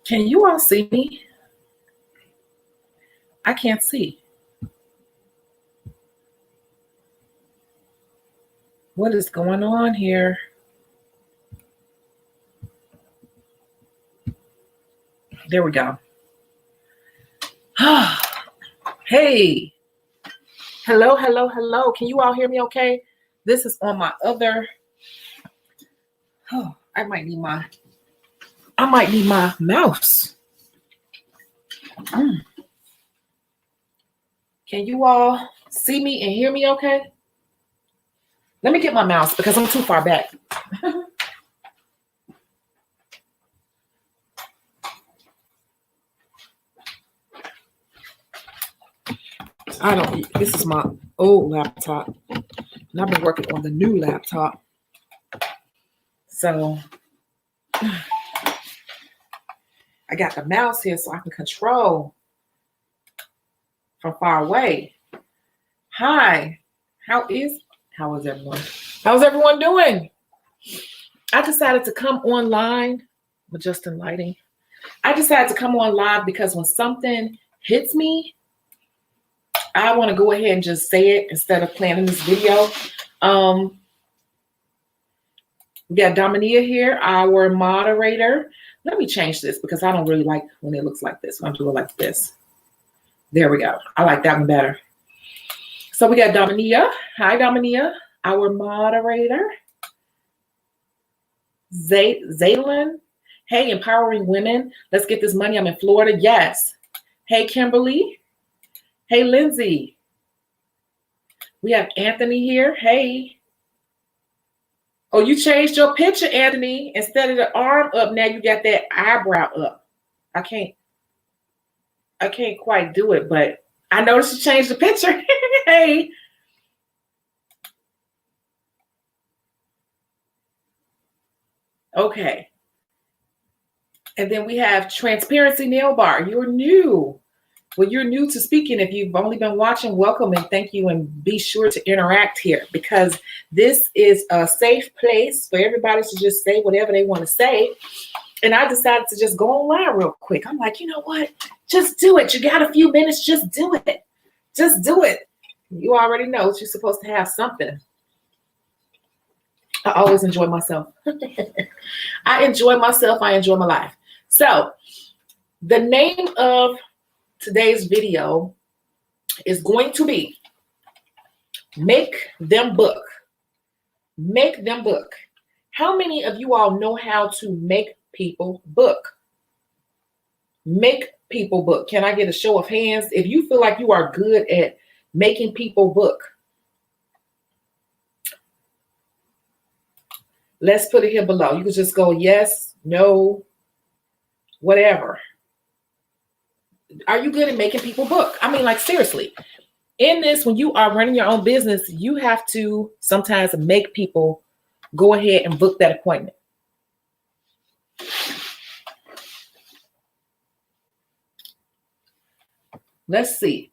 Can you all see me? I can't see. What is going on here? There we go. Hey. Hello, hello, hello. Can you all hear me okay? This is on my other. Oh, I might need my mouse. Can you all see me and hear me okay? Let me get my mouse because I'm too far back. This is my old laptop. And I've been working on the new laptop. So I got the mouse here so I can control from far away. Hi, how is everyone? How's everyone doing? I decided to come online with Justin Lighting. I decided to come on live because when something hits me, I want to go ahead and just say it instead of planning this video. We got Dominia here, our moderator. Let me change this because I don't really like when it looks like this. I'm going to do it like this. There we go. I like that one better. So we got Dominia. Hi, Dominia, our moderator. Zaylin. Hey, empowering women. Let's get this money. I'm in Florida. Yes. Hey, Kimberly. Hey, Lindsay. We have Anthony here. Hey. Oh, you changed your picture, Anthony. Instead of the arm up, now you got that eyebrow up. I can't quite do it, but I noticed you changed the picture. Hey. Okay. And then we have Transparency Nail Bar. You're new. Well, you're new to speaking. If you've only been watching, welcome and thank you. And be sure to interact here because this is a safe place for everybody to just say whatever they want to say. And I decided to just go online real quick. I'm like, you know what? Just do it. You got a few minutes. Just do it. Just do it. You already know you're supposed to have something. I always enjoy myself. I enjoy myself. I enjoy my life. So the name of today's video is going to be Make Them Book. Make them book. How many of you all know how to make people book? Make people book. Can I get a show of hands if you feel like you are good at making people book? Let's put it here below. You can just go yes, no, whatever. Are you good at making people book? I mean, like, seriously. In this, when you are running your own business, you have to sometimes make people go ahead and book that appointment. Let's see.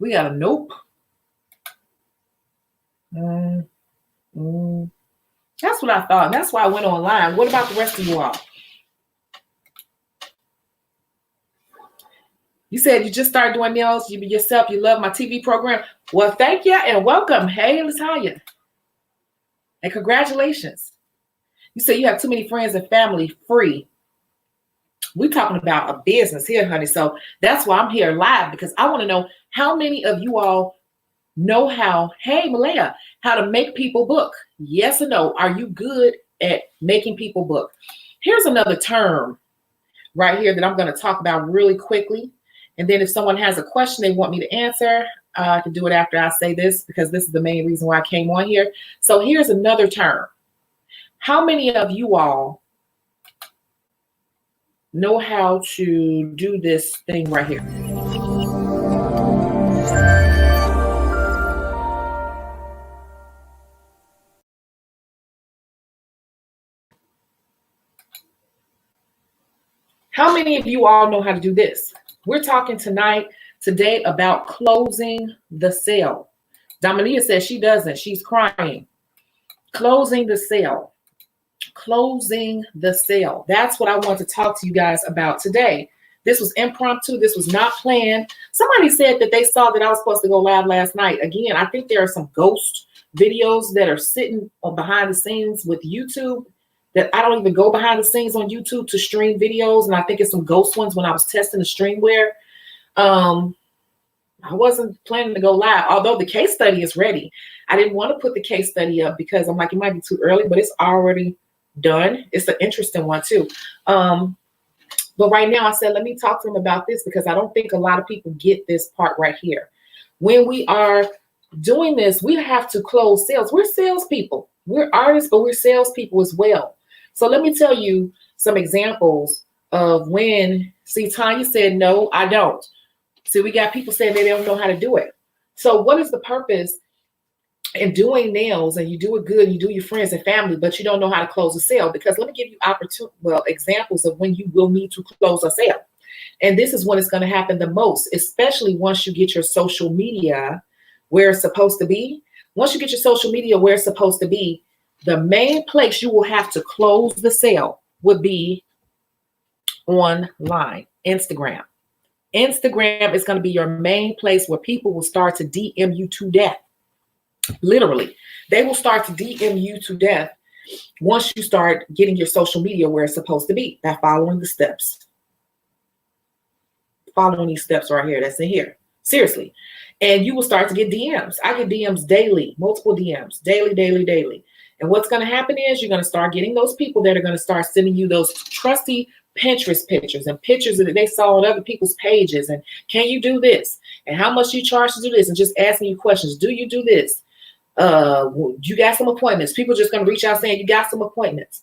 We got a nope. That's what I thought. That's why I went online. What about the rest of you all? You said you just started doing nails. You yourself. You love my TV program. Well, thank you and welcome. Hey, Latonya. And congratulations. You say you have too many friends and family free. We're talking about a business here, honey. So that's why I'm here live because I want to know how many of you all know how, hey, Malaya, how to make people book. Yes or no? Are you good at making people book? Here's another term right here that I'm going to talk about really quickly. And then if someone has a question they want me to answer, I can do it after I say this because this is the main reason why I came on here. So here's another term. How many of you all know how to do this thing right here? How many of you all know how to do this? We're talking today about closing the sale. Dominia says she doesn't. She's crying. Closing the sale. closing the sale. That's what I want to talk to you guys about today. This was impromptu. This was not planned. Somebody said that they saw that I was supposed to go live last night. Again, I think there are some ghost videos that are sitting on behind the scenes with YouTube that I don't even go behind the scenes on YouTube to stream videos. And I think it's some ghost ones when I was testing the streamware. I wasn't planning to go live, although the case study is ready. I didn't want to put the case study up because I'm like, it might be too early, but it's already done. It's an interesting one too. But right now I said, let me talk to them about this because I don't think a lot of people get this part right here. When we are doing this, we have to close sales. We're salespeople. We're artists, but we're salespeople as well. So let me tell you some examples of when, see, Tanya said, no, I don't. See, we got people saying they don't know how to do it. So what is the purpose in doing nails and you do it good, and you do your friends and family, but you don't know how to close a sale? Because let me give you examples of when you will need to close a sale. And this is when it's going to happen the most, especially once you get your social media where it's supposed to be. Once you get your social media where it's supposed to be, the main place you will have to close the sale would be online, Instagram. Instagram is going to be your main place where people will start to DM you to death. Literally, they will start to DM you to death once you start getting your social media where it's supposed to be by following the steps. Following these steps right here, that's in here. Seriously. And you will start to get DMs. I get DMs daily, multiple DMs, daily. And what's going to happen is you're going to start getting those people that are going to start sending you those trusty Pinterest pictures and pictures that they saw on other people's pages. And can you do this? And how much you charge to do this? And just asking you questions. Do you do this? You got some appointments. People just going to reach out saying you got some appointments.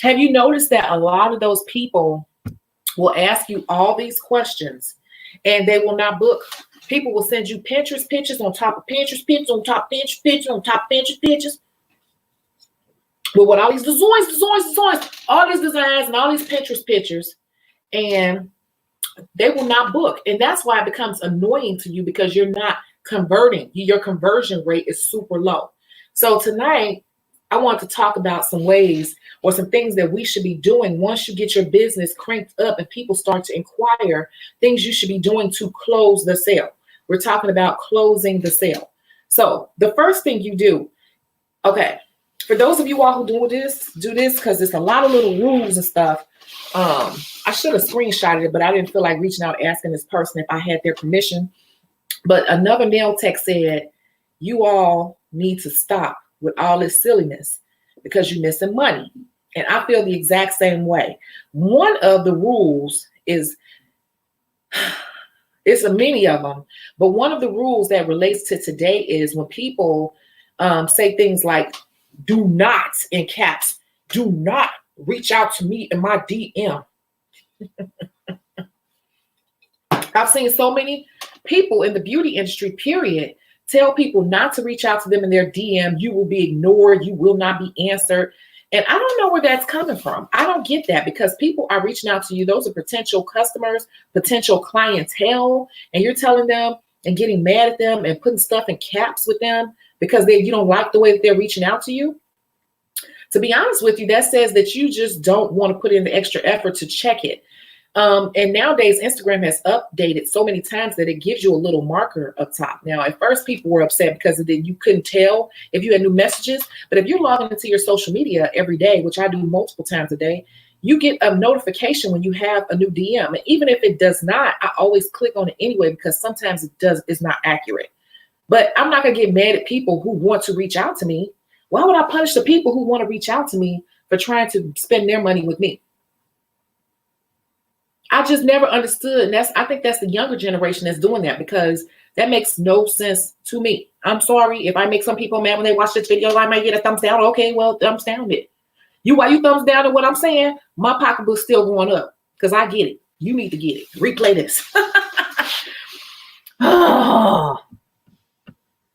Have you noticed that a lot of those people will ask you all these questions and they will not book? People will send you Pinterest pictures on top of Pinterest pictures on top of Pinterest pictures on top of Pinterest pictures. But with all these designs, all these designs and all these Pinterest pictures, and they will not book. And that's why it becomes annoying to you because you're not converting. Your conversion rate is super low. So tonight, I want to talk about some ways or some things that we should be doing once you get your business cranked up and people start to inquire, things you should be doing to close the sale. We're talking about closing the sale. So the first thing you do, okay, for those of you all who do this because there's a lot of little rules and stuff. I should have screenshotted it, but I didn't feel like reaching out asking this person if I had their permission. But another nail tech said, you all need to stop with all this silliness because you're missing money. And I feel the exact same way. One of the rules is, it's a many of them, but one of the rules that relates to today is when people say things like, do not, in caps, do not reach out to me in my DM. I've seen so many people in the beauty industry, period, tell people not to reach out to them in their DM. You will be ignored. You will not be answered. And I don't know where that's coming from. I don't get that because people are reaching out to you. Those are potential customers, potential clientele, and you're telling them and getting mad at them and putting stuff in caps with them because you don't like the way that they're reaching out to you. To be honest with you, that says that you just don't want to put in the extra effort to check it. And nowadays, Instagram has updated so many times that it gives you a little marker up top. Now, at first, people were upset because you couldn't tell if you had new messages. But if you're logging into your social media every day, which I do multiple times a day, you get a notification when you have a new DM. And even if it does not, I always click on it anyway because sometimes it's not accurate. But I'm not going to get mad at people who want to reach out to me. Why would I punish the people who want to reach out to me for trying to spend their money with me? I just never understood. And I think that's the younger generation that's doing that because that makes no sense to me. I'm sorry if I make some people mad when they watch this video. I might get a thumbs down. Okay, well, thumbs down it. While you thumbs down at what I'm saying, my pocketbook's still going up because I get it. You need to get it. Replay this.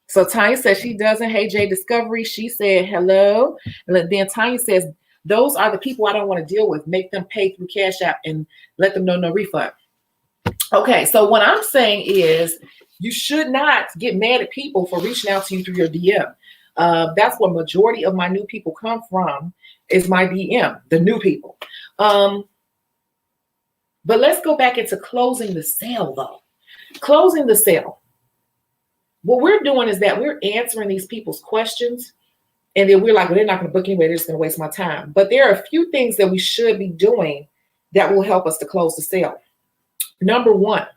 So Tanya says she doesn't. Hey, Jay Discovery. She said hello. And then Tanya says, those are the people I don't want to deal with. Make them pay through Cash App and let them know no refund. Okay, so what I'm saying is you should not get mad at people for reaching out to you through your DM. That's where majority of my new people come from. is my DM, the new people. But let's go back into closing the sale though. Closing the sale. What we're doing is that we're answering these people's questions, and then we're like, well, they're not going to book anyway. They're just going to waste my time. But there are a few things that we should be doing that will help us to close the sale. Number one,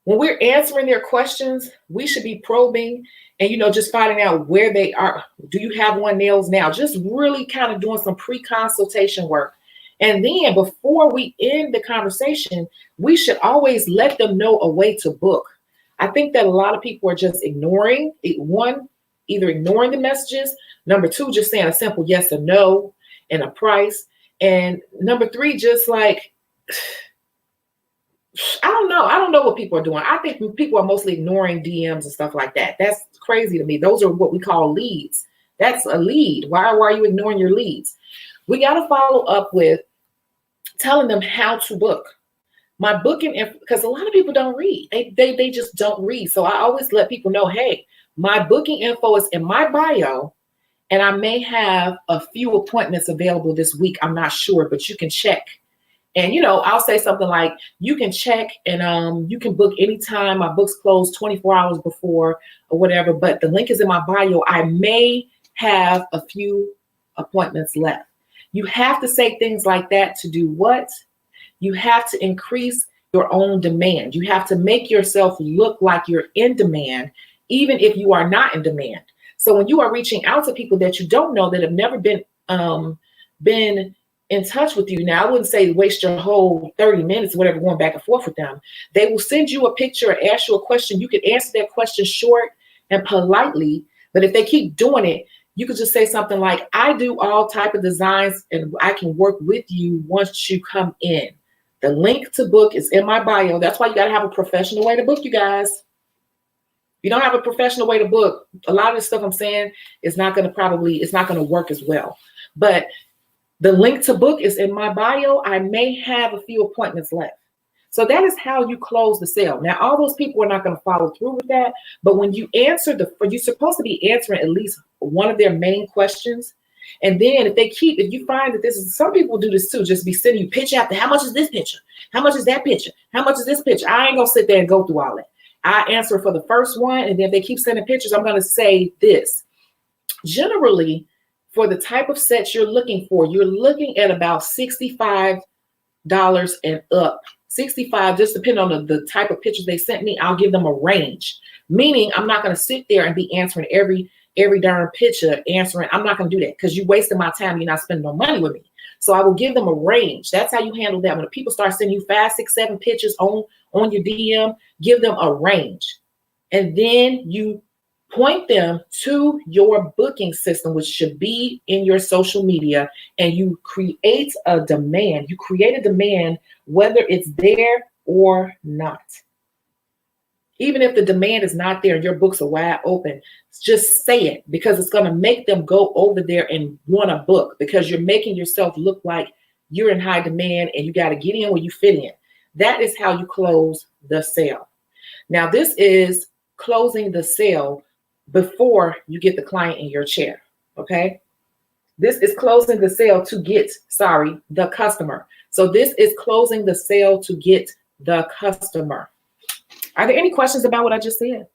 when we're answering their questions, we should be probing and, just finding out where they are. Do you have on nails now? Just really kind of doing some pre-consultation work. And then before we end the conversation, we should always let them know a way to book. I think that a lot of people are just ignoring it. One, either ignoring the messages. Number two, just saying a simple yes or no and a price. And number three, just like, I don't know what people are doing. I think people are mostly ignoring DMs and stuff like that. That's crazy to me. Those are what we call leads. That's a lead. Why are you ignoring your leads? We got to follow up with telling them how to book. My booking, because a lot of people don't read. They just don't read. So I always let people know, hey, my booking info is in my bio, and I may have a few appointments available this week. I'm not sure, but you can check. And, I'll say something like, you can check and you can book anytime. My books close 24 hours before or whatever, but the link is in my bio. I may have a few appointments left. You have to say things like that to do what? You have to increase your own demand. You have to make yourself look like you're in demand, even if you are not in demand. So when you are reaching out to people that you don't know, that have never been in touch with you. Now, I wouldn't say waste your whole 30 minutes or whatever going back and forth with them. They will send you a picture or ask you a question. You can answer that question short and politely, but if they keep doing it, you could just say something like, I do all type of designs and I can work with you once you come in. The link to book is in my bio. That's why you got to have a professional way to book, you guys. If you don't have a professional way to book, a lot of the stuff I'm saying is not going to work as well. But the link to book is in my bio. I may have a few appointments left. So that is how you close the sale. Now, all those people are not going to follow through with that. But when you answer you're supposed to be answering at least one of their main questions. And then if you find that some people do this too, just be sending you picture after, how much is this picture? How much is that picture? How much is this picture? I ain't going to sit there and go through all that. I answer for the first one. And then if they keep sending pictures, I'm going to say this. Generally, for the type of sets you're looking for, you're looking at about $65 and up. 65, just depending on the type of pictures they sent me, I'll give them a range. Meaning I'm not going to sit there and be answering every darn picture I'm not going to do that because you're wasting my time. You're not spending no money with me. So I will give them a range. That's how you handle that. When people start sending you 5, 6, 7 pictures on your DM, give them a range. And then you point them to your booking system, which should be in your social media, and you create a demand. You create a demand, whether it's there or not. Even if the demand is not there and your books are wide open, just say it, because it's going to make them go over there and want to book, because you're making yourself look like you're in high demand and you got to get in where you fit in. That is how you close the sale. Now, this is closing the sale before you get the client in your chair, okay? This is closing the sale to get, the customer. So this is closing the sale to get the customer. Are there any questions about what I just said?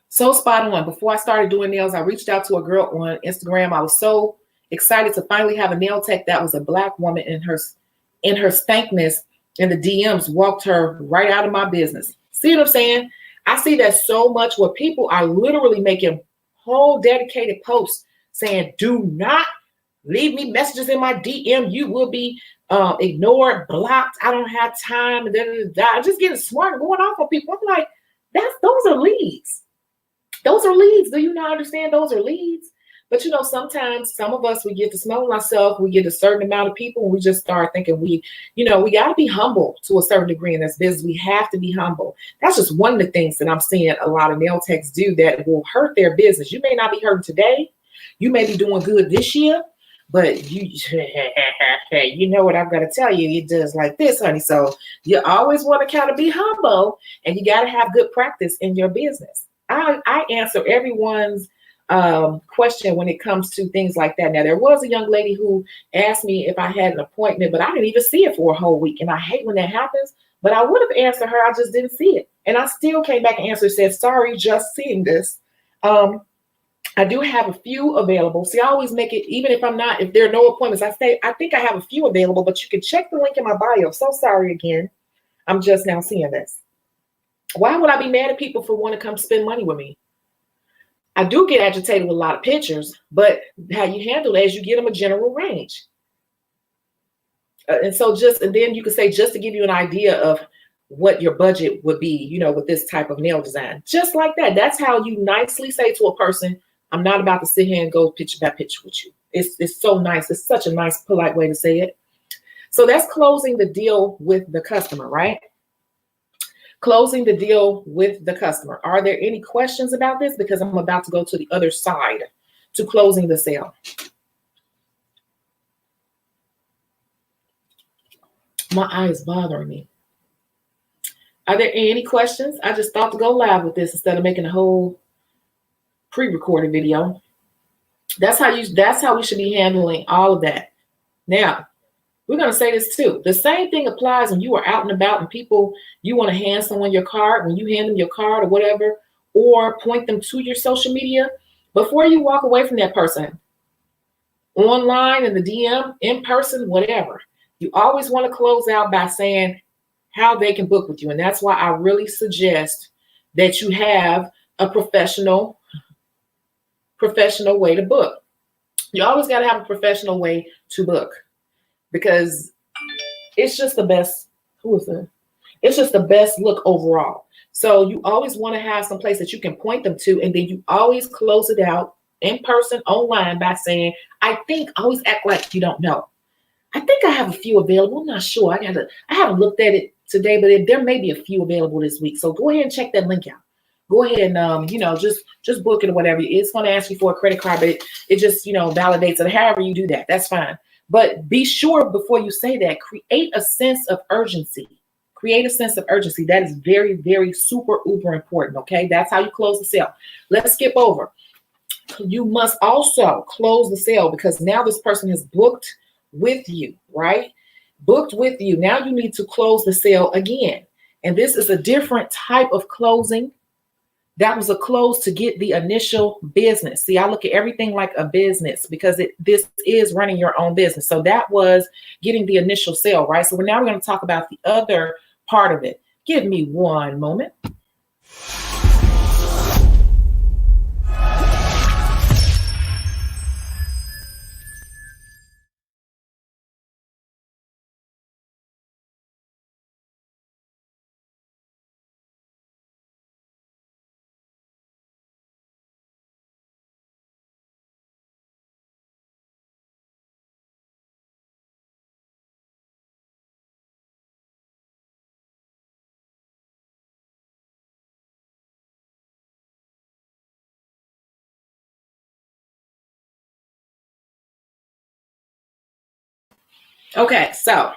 So spot on. Before I started doing nails, I reached out to a girl on Instagram. I was so excited to finally have a nail tech that was a Black woman. In her stankness, and the DMs walked her right out of my business. See what I'm saying? I see that so much, where people are literally making whole dedicated posts saying, do not leave me messages in my DM. You will be ignored, blocked. I don't have time. And just getting smart and going off on people. I'm like, those are leads. Those are leads. Do you not understand? Those are leads. But sometimes some of us, we get to smelling ourselves. We get a certain amount of people, and we just start thinking we got to be humble to a certain degree in this business. We have to be humble. That's just one of the things that I'm seeing a lot of nail techs do that will hurt their business. You may not be hurting today. You may be doing good this year, But you, you know what I'm going to tell you. It does like this, honey. So you always want to kind of be humble, and you got to have good practice in your business. I answer everyone's question when it comes to things like that. Now, there was a young lady who asked me if I had an appointment, but I didn't even see it for a whole week. And I hate when that happens, but I would have answered her. I just didn't see it. And I still came back and answered, said, sorry, just seeing this. I do have a few available. See, I always make it, even if if there are no appointments, I say, I think I have a few available, but you can check the link in my bio. So sorry again. I'm just now seeing this. Why would I be mad at people for wanting to come spend money with me? I do get agitated with a lot of pictures, but how you handle it is you give them a general range. And then you can say, just to give you an idea of what your budget would be, you know, with this type of nail design, just like that. That's how you nicely say to a person, I'm not about to sit here and go picture by picture with you. It's so nice. It's such a nice, polite way to say it. So that's closing the deal with the customer, right? Closing the deal with the customer. Are there any questions about this? Because I'm about to go to the other side to closing the sale. My eye is bothering me. Are there any questions? I just thought to go live with this instead of making a whole pre-recorded video. That's how we should be handling all of that. Now, we're going to say this too. The same thing applies when you are out and about and people, you want to hand someone your card, when you hand them your card or whatever, or point them to your social media. Before you walk away from that person, online, in the DM, in person, whatever, you always want to close out by saying how they can book with you. And that's why I really suggest that you have a professional way to book. You always got to have a professional way to book, because it's just the best. It's just the best look overall. So you always want to have some place that you can point them to, and then you always close it out in person, online, by saying, always act like you don't know. I think I have a few available. I'm not sure. I haven't looked at it today, but there may be a few available this week. So go ahead and check that link out. Go ahead and, just book it or whatever. It's going to ask you for a credit card, but it just, validates it. However you do that, that's fine. But be sure before you say that, create a sense of urgency. Create a sense of urgency. That is very, very super uber important. Okay. That's how you close the sale. Let's skip over. You must also close the sale, because now this person has booked with you, right? Booked with you. Now you need to close the sale again. And this is a different type of closing. That was a close to get the initial business. See, I look at everything like a business, because this is running your own business. So that was getting the initial sale, right? So now we're going to talk about the other part of it. Give me one moment. Okay, so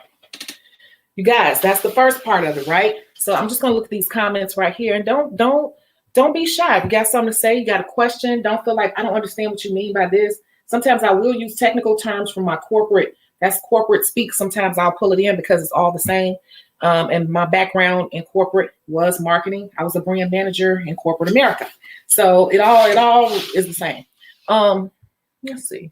you guys, that's the first part of it, right? So I'm just gonna look at these comments right here, and don't be shy. If you got something to say, you got a question, don't feel like I don't understand what you mean by this. Sometimes I will use technical terms from my corporate speak. Sometimes I'll pull it in because it's all the same. And my background in corporate was marketing. I was a brand manager in corporate America. So it all is the same. Let's see.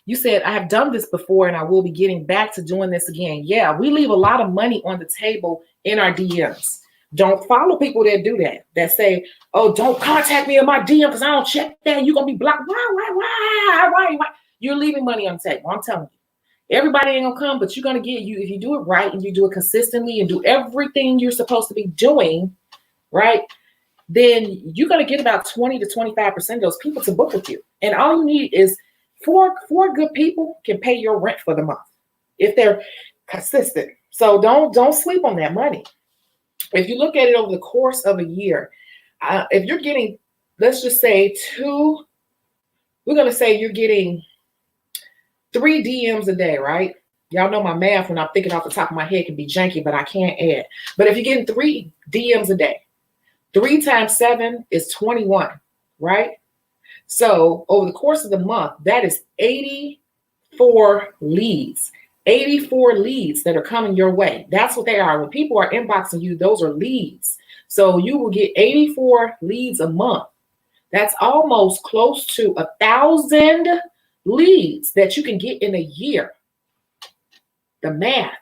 You said, I have done this before and I will be getting back to doing this again. Yeah, we leave a lot of money on the table in our DMs. Don't follow people that do that say, oh, don't contact me in my DM because I don't check that. You're going to be blocked. Why? You're leaving money on the table. I'm telling you. Everybody ain't going to come, but you're going to get you. If you do it right and you do it consistently and do everything you're supposed to be doing, right, then you're going to get about 20 to 25% of those people to book with you. And all you need is four good people can pay your rent for the month if they're consistent. So don't sleep on that money. If you look at it over the course of a year, if you're getting, let's just say we're going to say you're getting 3 DMs a day, right? Y'all know my math when I'm thinking off the top of my head can be janky, but I can't add. But if you're getting 3 DMs a day, 3 times 7 is 21, right? So over the course of the month, that is 84 leads. 84 leads that are coming your way. That's what they are. When people are inboxing you, those are leads. So you will get 84 leads a month. That's almost close to 1,000 leads that you can get in a year. The math,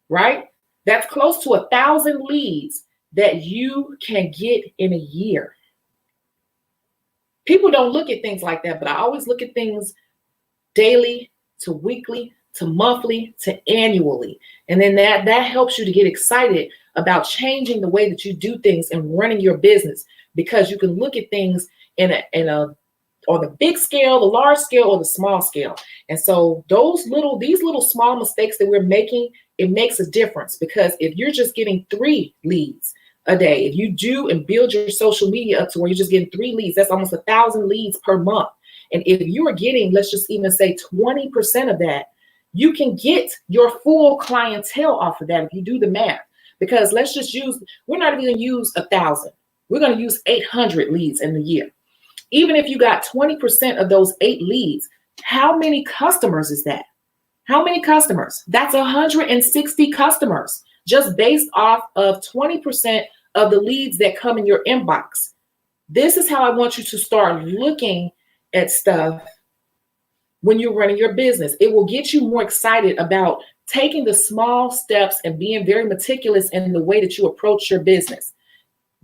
right? That's close to 1,000 leads that you can get in a year. People don't look at things like that, but I always look at things daily to weekly to monthly to annually. And then that helps you to get excited about changing the way that you do things and running your business, because you can look at things in a on the big scale, the large scale, or the small scale. And so these little small mistakes that we're making, it makes a difference, because if you're just getting 3 leads a day, if you do and build your social media up to where you're just getting 3 leads, that's almost 1,000 leads per month. And if you are getting, let's just even say 20% of that, you can get your full clientele off of that if you do the math. Because let's just use, we're not even going to use 1,000. We're going to use 800 leads in the year. Even if you got 20% of those 8 leads, how many customers is that? How many customers? That's 160 customers, just based off of 20% of the leads that come in your inbox. This is how I want you to start looking at stuff when you're running your business. It will get you more excited about taking the small steps and being very meticulous in the way that you approach your business.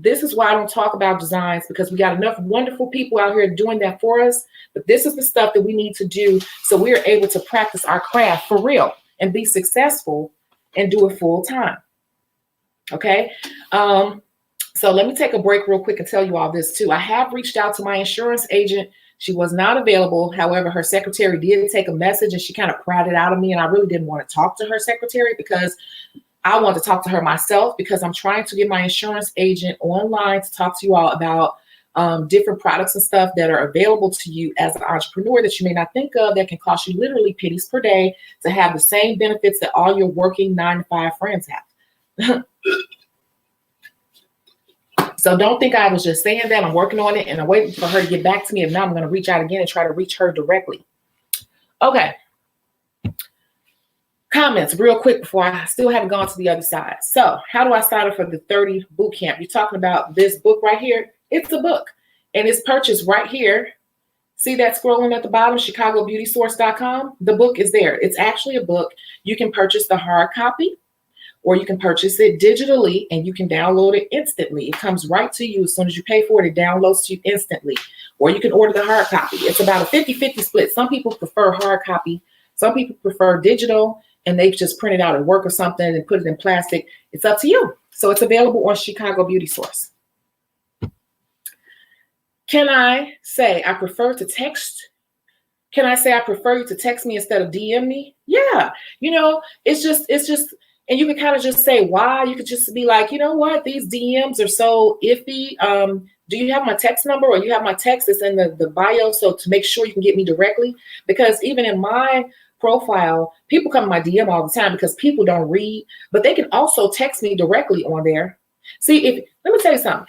This is why I don't talk about designs, because we got enough wonderful people out here doing that for us. But this is the stuff that we need to do so we're able to practice our craft for real and be successful and do it full time. Okay. So let me take a break real quick and tell you all this too. I have reached out to my insurance agent. She was not available. However, her secretary did take a message and she kind of prattled out of me. And I really didn't want to talk to her secretary, because I want to talk to her myself, because I'm trying to get my insurance agent online to talk to you all about different products and stuff that are available to you as an entrepreneur that you may not think of, that can cost you literally pennies per day to have the same benefits that all your working 9-to-5 friends have. So don't think I was just saying that. I'm working on it and I'm waiting for her to get back to me. If not, I'm going to reach out again and try to reach her directly. Okay. Comments real quick before I still haven't gone to the other side. So how do I sign up for the 30 boot camp? You're talking about this book right here. It's a book and it's purchased right here. See that scrolling at the bottom, ChicagoBeautySource.com. The book is there. It's actually a book. You can purchase the hard copy, or you can purchase it digitally and you can download it instantly. It comes right to you as soon as you pay for it. It downloads to you instantly. Or you can order the hard copy. It's about a 50-50 split. Some people prefer hard copy. Some people prefer digital, and they've just printed out at work or something and put it in plastic. It's up to you. So it's available on Chicago Beauty Source. Can I say I prefer to text? Can I say I prefer you to text me instead of DM me? Yeah. You know, it's just, and you can kind of just say why. You could just be like, you know what, these DMs are so iffy. Do you have my text number, or you have my text? It's in the bio, so to make sure you can get me directly. Because even in my profile, people come to my DM all the time because people don't read, but they can also text me directly on there. See, let me tell you something.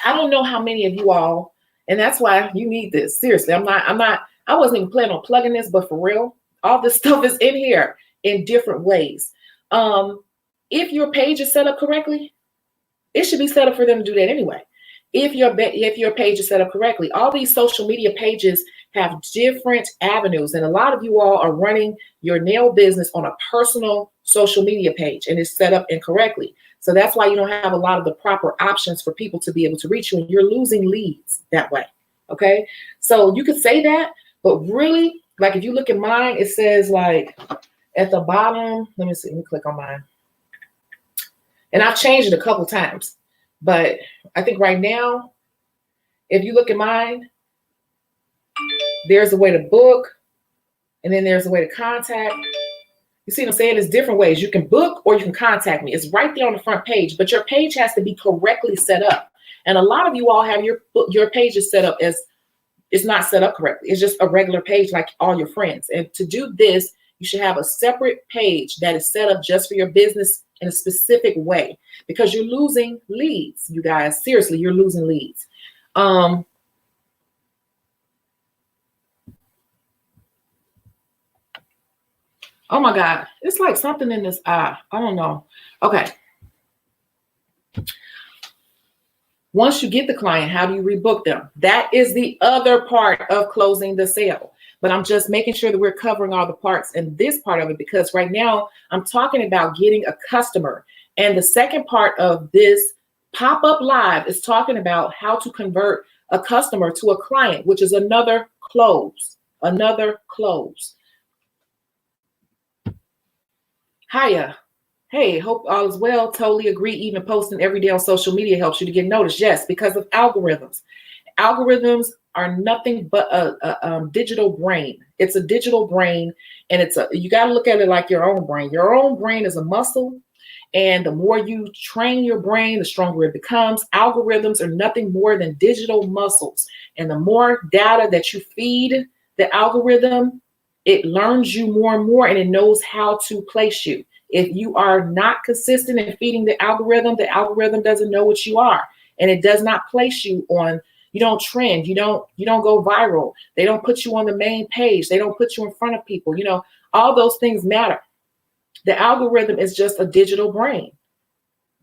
I don't know how many of you all, and that's why you need this. Seriously, I wasn't even planning on plugging this, but for real, all this stuff is in here in different ways. If your page is set up correctly, it should be set up for them to do that anyway. If your page is set up correctly, all these social media pages have different avenues, and a lot of you all are running your nail business on a personal social media page, and it's set up incorrectly. So that's why you don't have a lot of the proper options for people to be able to reach you, and you're losing leads that way. Okay, so you could say that, but really, like if you look at mine, it says like at the bottom. Let me see. Let me click on mine, and I've changed it a couple times. But I think right now, if you look at mine, there's a way to book, and then there's a way to contact. You see what I'm saying? There's different ways. You can book or you can contact me. It's right there on the front page, but your page has to be correctly set up. And a lot of you all have your pages set up as it's not set up correctly. It's just a regular page like all your friends. And to do this, you should have a separate page that is set up just for your business in a specific way, because you're losing leads, you guys. Seriously, you're losing leads. Oh my God, it's like something in this eye. I don't know. Okay. Once you get the client, how do you rebook them? That is the other part of closing the sale. But I'm just making sure that we're covering all the parts in this part of it, because right now I'm talking about getting a customer. And the second part of this pop-up live is talking about how to convert a customer to a client, which is another close, Hiya. Hey, hope all is well. Totally agree. Even posting every day on social media helps you to get noticed. Yes, because of algorithms. Algorithms are nothing but a digital brain. It's a digital brain, and you got to look at it like your own brain. Your own brain is a muscle, and the more you train your brain, the stronger it becomes. Algorithms are nothing more than digital muscles, and the more data that you feed the algorithm, it learns you more and more, and it knows how to place you. If you are not consistent in feeding the algorithm doesn't know what you are, and it does not place you on. You don't trend. You don't go viral. They don't put you on the main page. They don't put you in front of people. You know, all those things matter. The algorithm is just a digital brain.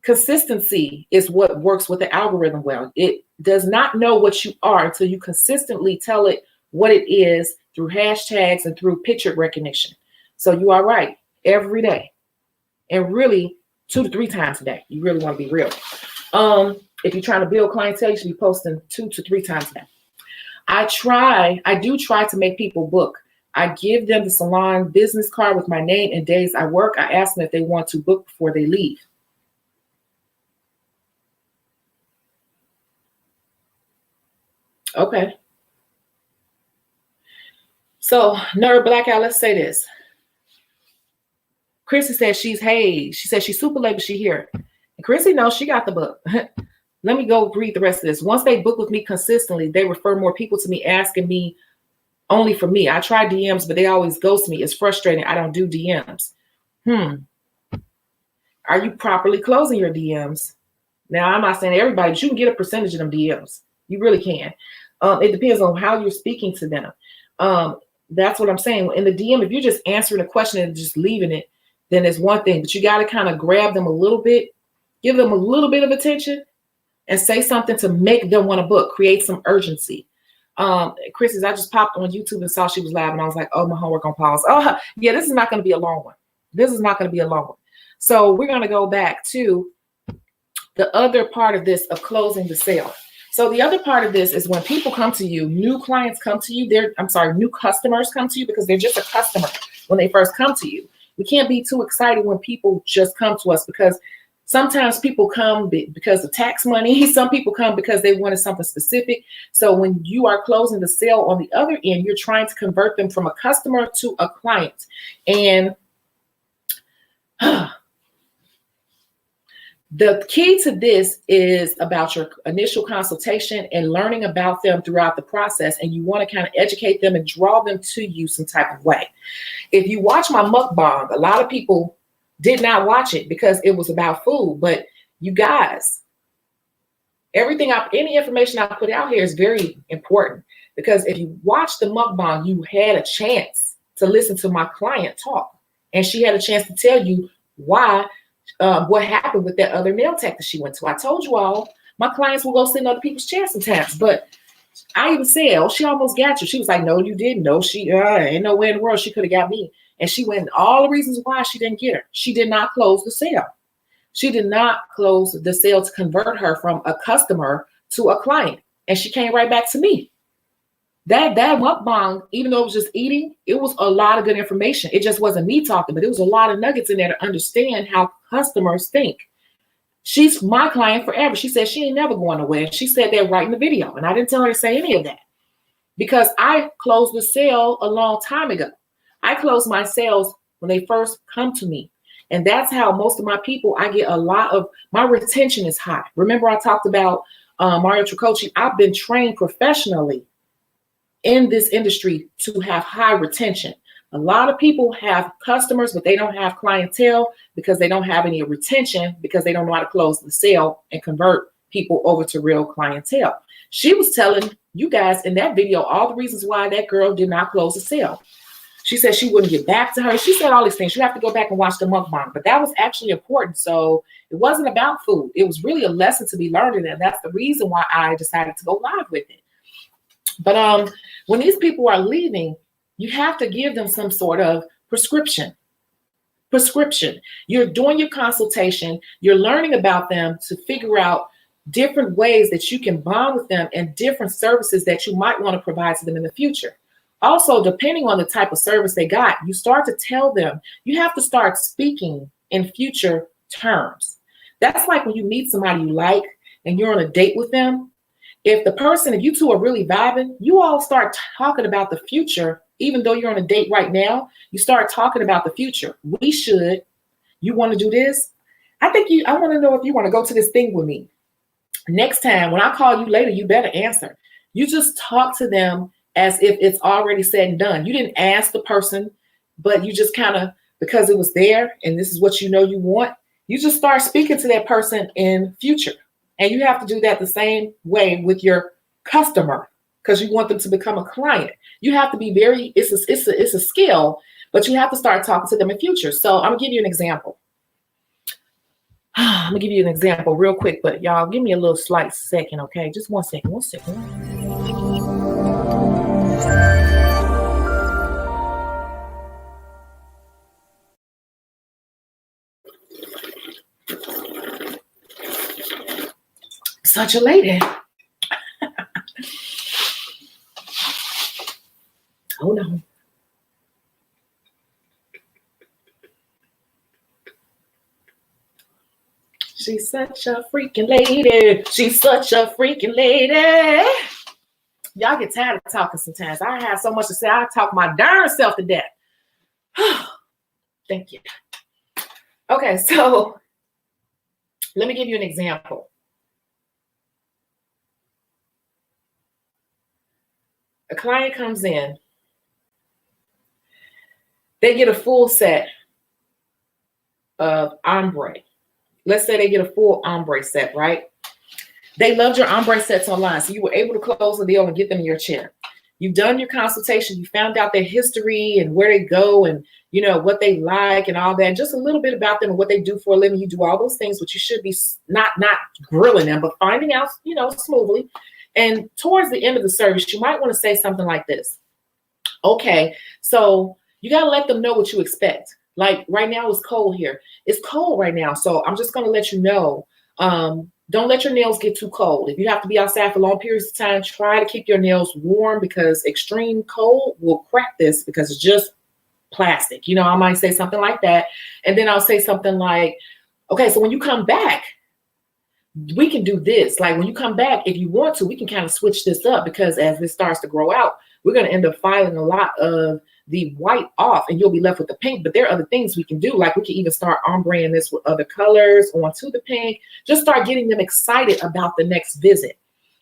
Consistency is what works with the algorithm well. It does not know what you are until you consistently tell it what it is through hashtags and through picture recognition. So you are right every day. And really 2 to 3 times a day. You really want to be real. If you're trying to build clientele, you should be posting 2 to 3 times a day. I do try to make people book. I give them the salon business card with my name and days I work. I ask them if they want to book before they leave. Okay. So, Nerd Blackout, let's say this. Chrissy says she says she's super late, but she here. And Chrissy knows she got the book. Let me go read the rest of this. Once they book with me consistently, they refer more people to me, asking me only for me. I try DMs, but they always ghost me. It's frustrating. I don't do DMs. Are you properly closing your DMs? Now, I'm not saying everybody, but you can get a percentage of them DMs. You really can. It depends on how you're speaking to them. That's what I'm saying. In the DM, if you're just answering a question and just leaving it, then it's one thing. But you got to kind of grab them a little bit, give them a little bit of attention, and say something to make them want to book, create some urgency. Chris says, I just popped on YouTube and saw she was live, and I was like, oh, my homework on pause. Oh, yeah, this is not going to be a long one. So we're going to go back to the other part of this of closing the sale. So the other part of this is when people come to you, new clients come to you, new customers come to you, because they're just a customer when they first come to you. We can't be too excited when people just come to us, because sometimes people come because of tax money. Some people come because they wanted something specific. So when you are closing the sale on the other end, you're trying to convert them from a customer to a client. And the key to this is about your initial consultation and learning about them throughout the process. And you want to kind of educate them and draw them to you some type of way. If you watch my mukbang, a lot of people did not watch it because it was about food. But you guys, any information I put out here is very important, because if you watch the mukbang, you had a chance to listen to my client talk. And she had a chance to tell you why, what happened with that other nail tech that she went to. I told you all, my clients will go sit in other people's chairs sometimes. But I even said, oh, she almost got you. She was like, no, you didn't. No, she ain't no way in the world she could have got me. And she went all the reasons why she didn't get her. She did not close the sale. She did not close the sale to convert her from a customer to a client. And she came right back to me. That mukbang, even though it was just eating, it was a lot of good information. It just wasn't me talking, but it was a lot of nuggets in there to understand how customers think. She's my client forever. She said she ain't never going nowhere. She said that right in the video. And I didn't tell her to say any of that, because I closed the sale a long time ago. I close my sales when they first come to me. And that's how most of my people, I get a lot of, my retention is high. Remember I talked about Mario Tricoci. I've been trained professionally in this industry to have high retention. A lot of people have customers, but they don't have clientele because they don't have any retention, because they don't know how to close the sale and convert people over to real clientele. She was telling you guys in that video all the reasons why that girl did not close the sale. She said she wouldn't get back to her. She said all these things. You have to go back and watch the mukbang, but that was actually important. So it wasn't about food. It was really a lesson to be learned, and that's the reason why I decided to go live with it. But when these people are leaving, you have to give them some sort of prescription. You're doing your consultation. You're learning about them to figure out different ways that you can bond with them and different services that you might want to provide to them in the future. Also, depending on the type of service they got, you start to tell them, you have to start speaking in future terms. That's like when you meet somebody you like and you're on a date with them. If you two are really vibing, you all start talking about the future. Even though you're on a date right now, you start talking about the future. You want to do this? I want to know if you want to go to this thing with me. Next time, when I call you later, you better answer. You just talk to them as if it's already said and done. You didn't ask the person, but you just kind of, because it was there and this is what you know you want, you just start speaking to that person in future. And you have to do that the same way with your customer, because you want them to become a client. You have to be it's a skill, but you have to start talking to them in future. So I'm gonna give you an example. I'm gonna give you an example real quick, but y'all give me a little slight second, okay? Just 1 second, 1 second. Such a lady. Hold on. She's such a freaking lady. She's such a freaking lady. Y'all get tired of talking sometimes. I have so much to say. I talk my darn self to death. Thank you. Okay, so let me give you an example. A client comes in. They get a full set of ombre. Let's say they get a full ombre set, right? They loved your ombre sets online, so you were able to close the deal and get them in your chair. You've done your consultation. You found out their history and where they go and, you know, what they like and all that. Just a little bit about them and what they do for a living. You do all those things, but you should be not grilling them, but finding out, you know, smoothly. And towards the end of the service, you might want to say something like this. Okay, so you got to let them know what you expect. Like right now it's cold here. It's cold right now. So I'm just going to let you know, don't let your nails get too cold. If you have to be outside for long periods of time, try to keep your nails warm, because extreme cold will crack this because it's just plastic. You know, I might say something like that. And then I'll say something like, okay, so when you come back, we can do this. Like when you come back, if you want to, we can kind of switch this up, because as this starts to grow out, we're going to end up filing a lot of the white off and you'll be left with the pink. But there are other things we can do. Like we can even start ombreing this with other colors onto the pink. Just start getting them excited about the next visit.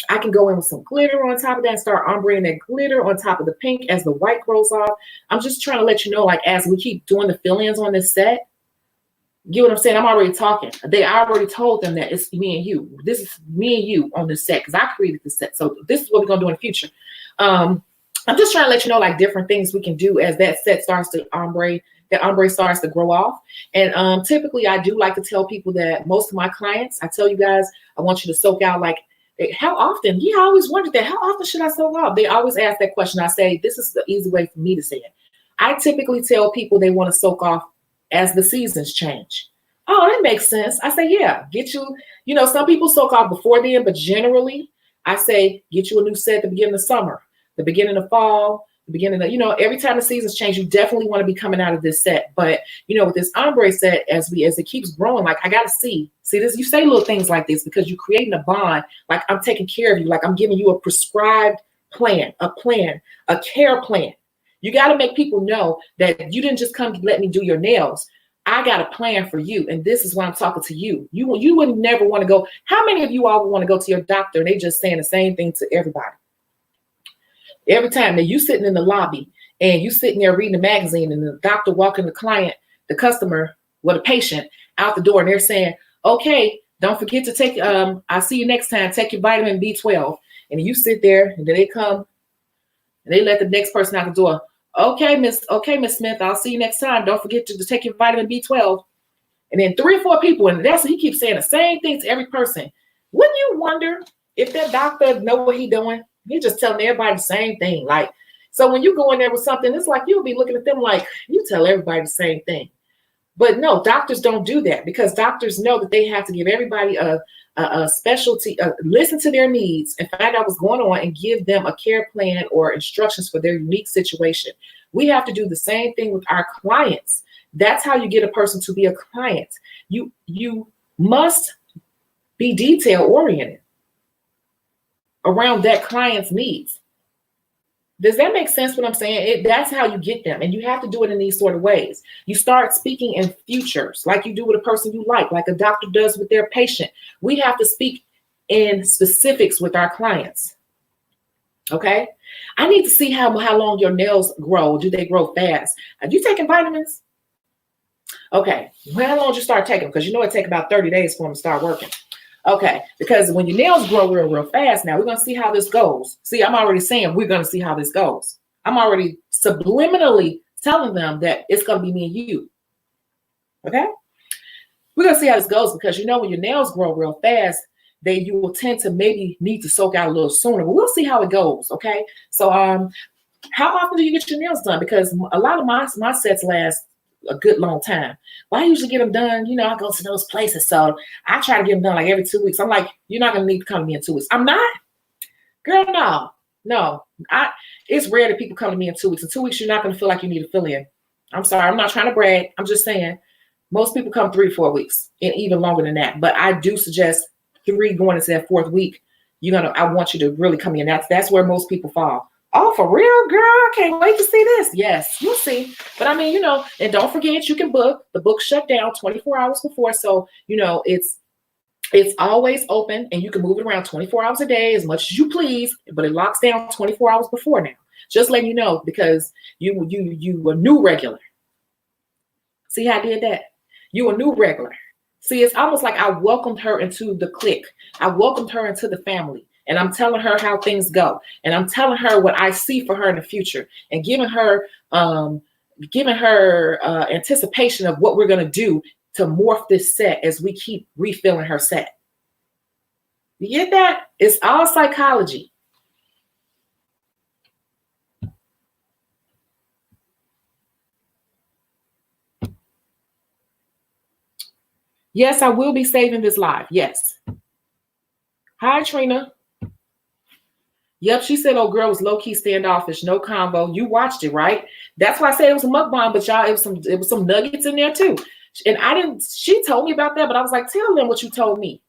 I can go in with some glitter on top of that and start ombreing that glitter on top of the pink as the white grows off. I'm just trying to let you know, like, as we keep doing the fill-ins on this set, you know what I'm saying? I'm already talking. I already told them that it's me and you. This is me and you on this set, because I created the set. So this is what we're going to do in the future. I'm just trying to let you know, like, different things we can do as that set starts to ombre, that ombre starts to grow off. And typically I do like to tell people that most of my clients, I tell you guys, I want you to soak out, like, how often? Yeah, I always wondered that. How often should I soak off? They always ask that question. I say, this is the easy way for me to say it. I typically tell people they want to soak off as the seasons change. Oh, that makes sense. I say, yeah, get you, you know, some people soak off before then, but generally I say, get you a new set at the beginning of summer, the beginning of fall, the beginning of, you know, every time the seasons change, you definitely want to be coming out of this set. But, you know, with this ombre set, as it keeps growing, like, I got to see this, you say little things like this because you're creating a bond. Like, I'm taking care of you. Like, I'm giving you a prescribed plan, a care plan. You got to make people know that you didn't just come to let me do your nails. I got a plan for you. And this is why I'm talking to you. You would never want to go. How many of you all would want to go to your doctor and they just saying the same thing to everybody? Every time that you sitting in the lobby and you sitting there reading the magazine and the doctor walking the client, the customer, the patient out the door, and they're saying, okay, don't forget to take, I'll see you next time, take your vitamin B12. And you sit there and then they come and they let the next person out the door. Okay, Miss Smith, I'll see you next time. Don't forget to take your vitamin B12. And then 3 or 4 people, and that's what he keeps saying, the same thing to every person. Wouldn't you wonder if that doctor know what he doing? He just telling everybody the same thing. Like, so when you go in there with something, it's like you'll be looking at them like you tell everybody the same thing. But no, doctors don't do that, because doctors know that they have to give everybody a specialty, listen to their needs and find out what's going on and give them a care plan or instructions for their unique situation. We have to do the same thing with our clients. That's how you get a person to be a client. You must be detail oriented around that client's needs. Does that make sense what I'm saying? That's how you get them. And you have to do it in these sort of ways. You start speaking in futures like you do with a person you like a doctor does with their patient. We have to speak in specifics with our clients. Okay? I need to see how long your nails grow. Do they grow fast? Are you taking vitamins? Okay. Well, how long did you start taking them? Because you know it takes about 30 days for them to start working. Okay, because when your nails grow real fast, now we're going to see how this goes. See, I'm already saying we're going to see how this goes. I'm already subliminally telling them that it's going to be me and you. Okay? We're going to see how this goes, because you know when your nails grow real fast, you will tend to maybe need to soak out a little sooner. But we'll see how it goes, okay? So how often do you get your nails done? Because a lot of my sets last a good long time. Well, I usually get them done, you know, I go to those places, so I try to get them done like every 2 weeks. I'm like, you're not gonna need to come to me in 2 weeks. I'm not, girl. No. It's rare that people come to me in 2 weeks. In 2 weeks, you're not gonna feel like you need to fill in. I'm sorry, I'm not trying to brag. I'm just saying most people come 3 or 4 weeks and even longer than that. But I do suggest 3 going into that 4th week. I want you to really come in. That's where most people fall. Oh, for real, girl? I can't wait to see this. Yes, you'll see. But I mean, you know, and don't forget, you can book. The book shut down 24 hours before. So, you know, it's always open and you can move it around 24 hours a day as much as you please, but it locks down 24 hours before now. Just letting you know, because you a new regular. See how I did that? You a new regular. See, it's almost like I welcomed her into the clique. I welcomed her into the family. And I'm telling her how things go. And I'm telling her what I see for her in the future, and giving her anticipation of what we're going to do to morph this set as we keep refilling her set. You get that? It's all psychology. Yes, I will be saving this live. Yes. Hi, Trina. Yep, she said, oh, girl was low-key standoffish, no combo. You watched it, right? That's why I said it was a mukbang, but y'all, it was some nuggets in there too. And she told me about that, but I was like, tell them what you told me.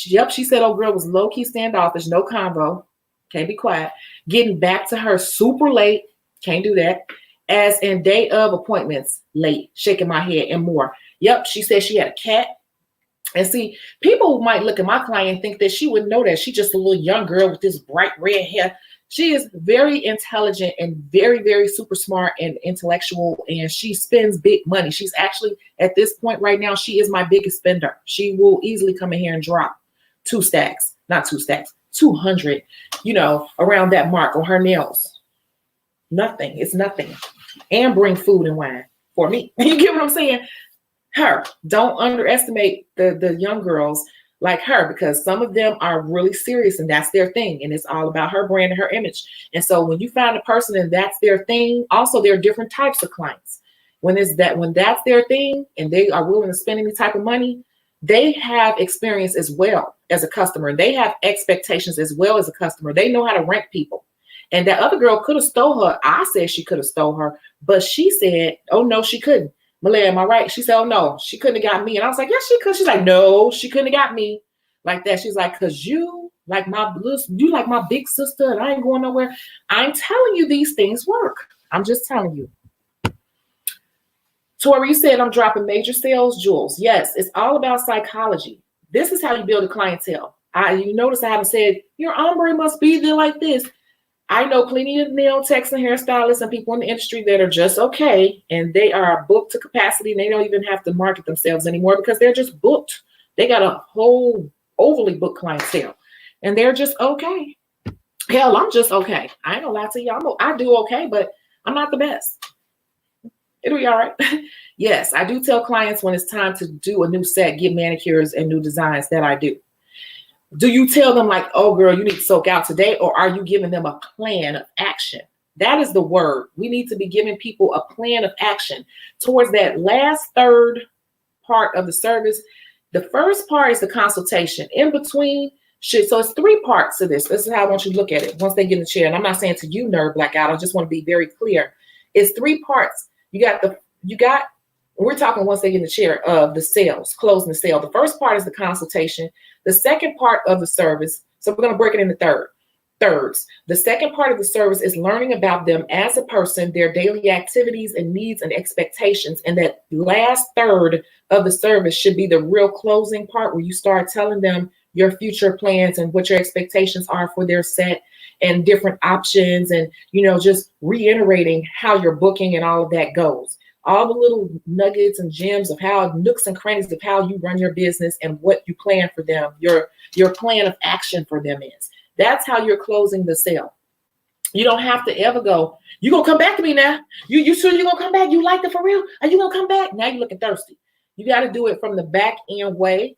Yep, she said, oh, girl was low-key standoffish, no combo. Can't be quiet. Getting back to her super late. Can't do that. As in day of appointments, late, shaking my head and more. Yep, she said she had a cat. And see, people might look at my client and think that she wouldn't know that. She's just a little young girl with this bright red hair. She is very intelligent and very, very super smart and intellectual, and she spends big money. She's actually, at this point right now, she is my biggest spender. She will easily come in here and drop 200, you know, around that mark on her nails. Nothing. It's nothing. And bring food and wine for me. You get what I'm saying? Her. Don't underestimate the young girls like her, because some of them are really serious and that's their thing. And it's all about her brand and her image. And so when you find a person and that's their thing, also there are different types of clients. When that's their thing and they are willing to spend any type of money, they have experience as well as a customer. They have expectations as well as a customer. They know how to rank people. And that other girl could have stole her. I said she could have stole her, but she said, oh no, she couldn't. Malaya, am I right? She said, oh no, she couldn't have got me. And I was like, yes, she could. She's like, no, she couldn't have got me like that. She's like, because you like my big sister and I ain't going nowhere. I'm telling you these things work. I'm just telling you. Tori, you said I'm dropping major sales, Jules. Yes, it's all about psychology. This is how you build a clientele. You notice I haven't said your ombre must be there like this. I know plenty of nail techs and hairstylists and people in the industry that are just okay, and they are booked to capacity, and they don't even have to market themselves anymore because they're just booked. They got a whole overly booked clientele, and they're just okay. Hell, I'm just okay. I ain't gonna lie to you. I do okay, but I'm not the best. It'll be all right. Yes, I do tell clients when it's time to do a new set, get manicures and new designs, that I do. Do you tell them like, oh girl, you need to soak out today, or are you giving them a plan of action? That is the word. We need to be giving people a plan of action towards that last third part of the service. The first part is the consultation. In between, so it's 3 parts to this. This is how I want you to look at it once they get in the chair. And I'm not saying to you, nerd blackout. I just want to be very clear. It's 3 parts. We're talking once they get in the chair of the sales, closing the sale. The first part is the consultation. The second part of the service, so we're going to break it into thirds. The second part of the service is learning about them as a person, their daily activities and needs and expectations. And that last third of the service should be the real closing part, where you start telling them your future plans and what your expectations are for their set and different options, and, you know, just reiterating how your booking and all of that goes. All the little nuggets and gems of how, nooks and crannies of how you run your business and what you plan for them, your plan of action for them is. That's how you're closing the sale. You don't have to ever go, you gonna come back to me now? You sure you gonna come back? You like it for real? Are you gonna come back? Now you're looking thirsty. You got to do it from the back end way.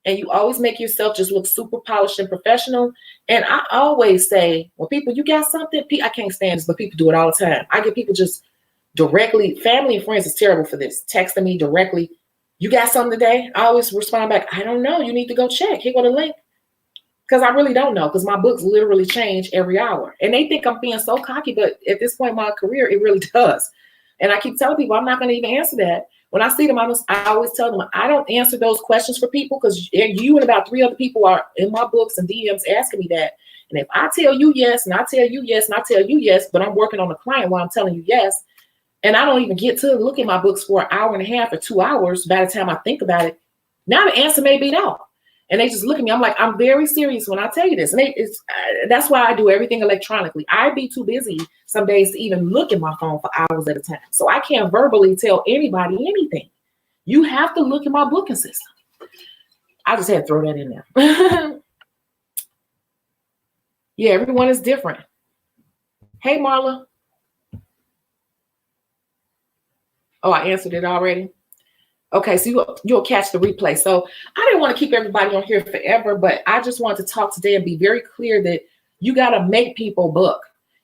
And you always make yourself just look super polished and professional. And I always say, well, people, you got something? I can't stand this, but people do it all the time. I get people just directly, family and friends is terrible for this, texting me directly, you got something today? I always respond back, I don't know. You need to go check. Here go the link. Because I really don't know, because my books literally change every hour. And they think I'm being so cocky, but at this point in my career, it really does. And I keep telling people I'm not going to even answer that. When I see them, I always tell them I don't answer those questions for people, because you and about 3 other people are in my books and DMs asking me that. And if I tell you yes, and I tell you yes, and I tell you yes, but I'm working on the client while I'm telling you yes, and I don't even get to look at my books for an hour and a half or 2 hours by the time I think about it, now the answer may be no. And they just look at me. I'm like, I'm very serious when I tell you this. And that's why I do everything electronically. I'd be too busy some days to even look at my phone for hours at a time. So I can't verbally tell anybody anything. You have to look at my booking system. I just had to throw that in there. Yeah, everyone is different. Hey, Marla. Oh, I answered it already. Okay, so you'll catch the replay. So I didn't want to keep everybody on here forever, but I just wanted to talk today and be very clear that you got to make people book,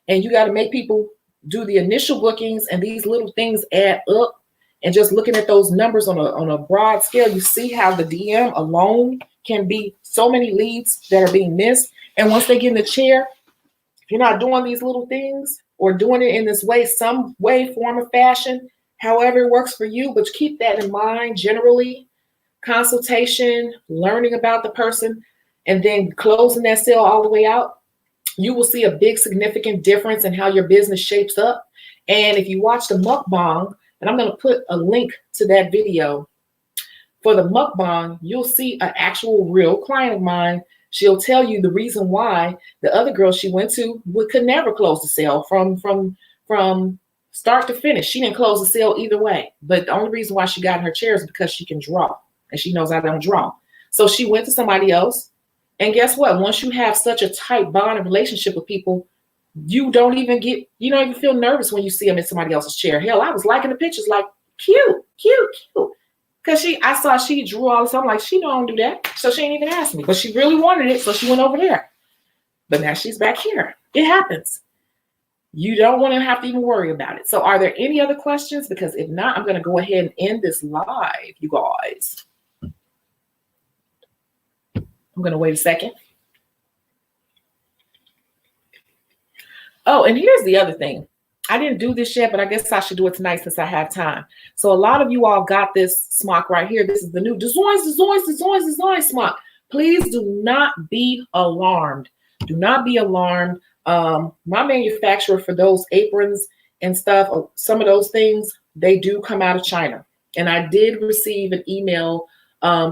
and you got to make people do the initial bookings, and these little things add up. And just looking at those numbers on a broad scale, you see how the DM alone can be so many leads that are being missed. And once they get in the chair, if you're not doing these little things or doing it in this way, some way, form, or fashion, however it works for you, but keep that in mind. Generally, consultation, learning about the person, and then closing that sale all the way out, you will see a big significant difference in how your business shapes up. And if you watch the mukbang, and I'm going to put a link to that video for the mukbang, you'll see an actual real client of mine. She'll tell you the reason why the other girl she went to could never close the sale from start to finish. She didn't close the sale either way. But the only reason why she got in her chair is because she can draw, and she knows I don't draw. So she went to somebody else. And guess what? Once you have such a tight bond and relationship with people, you don't even feel nervous when you see them in somebody else's chair. Hell, I was liking the pictures, like cute. Because I saw she drew all this. I'm like, she don't do that. So she ain't even asked me. But she really wanted it, so she went over there. But now she's back here. It happens. You don't want to have to even worry about it. So are there any other questions? Because if not, I'm going to go ahead and end this live, you guys. I'm going to wait a second. Oh, and here's the other thing. I didn't do this yet, but I guess I should do it tonight since I have time. So a lot of you all got this smock right here. This is the new designs smock. Please do not be alarmed. Do not be alarmed. My manufacturer for those aprons and stuff, some of those things, they do come out of China. And I did receive an email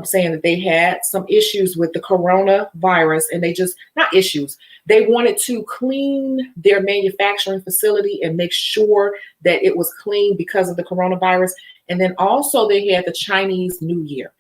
saying that they had some issues with the coronavirus, and they just, not issues, They wanted to clean their manufacturing facility and make sure that it was clean because of the coronavirus. And then also they had the Chinese New Year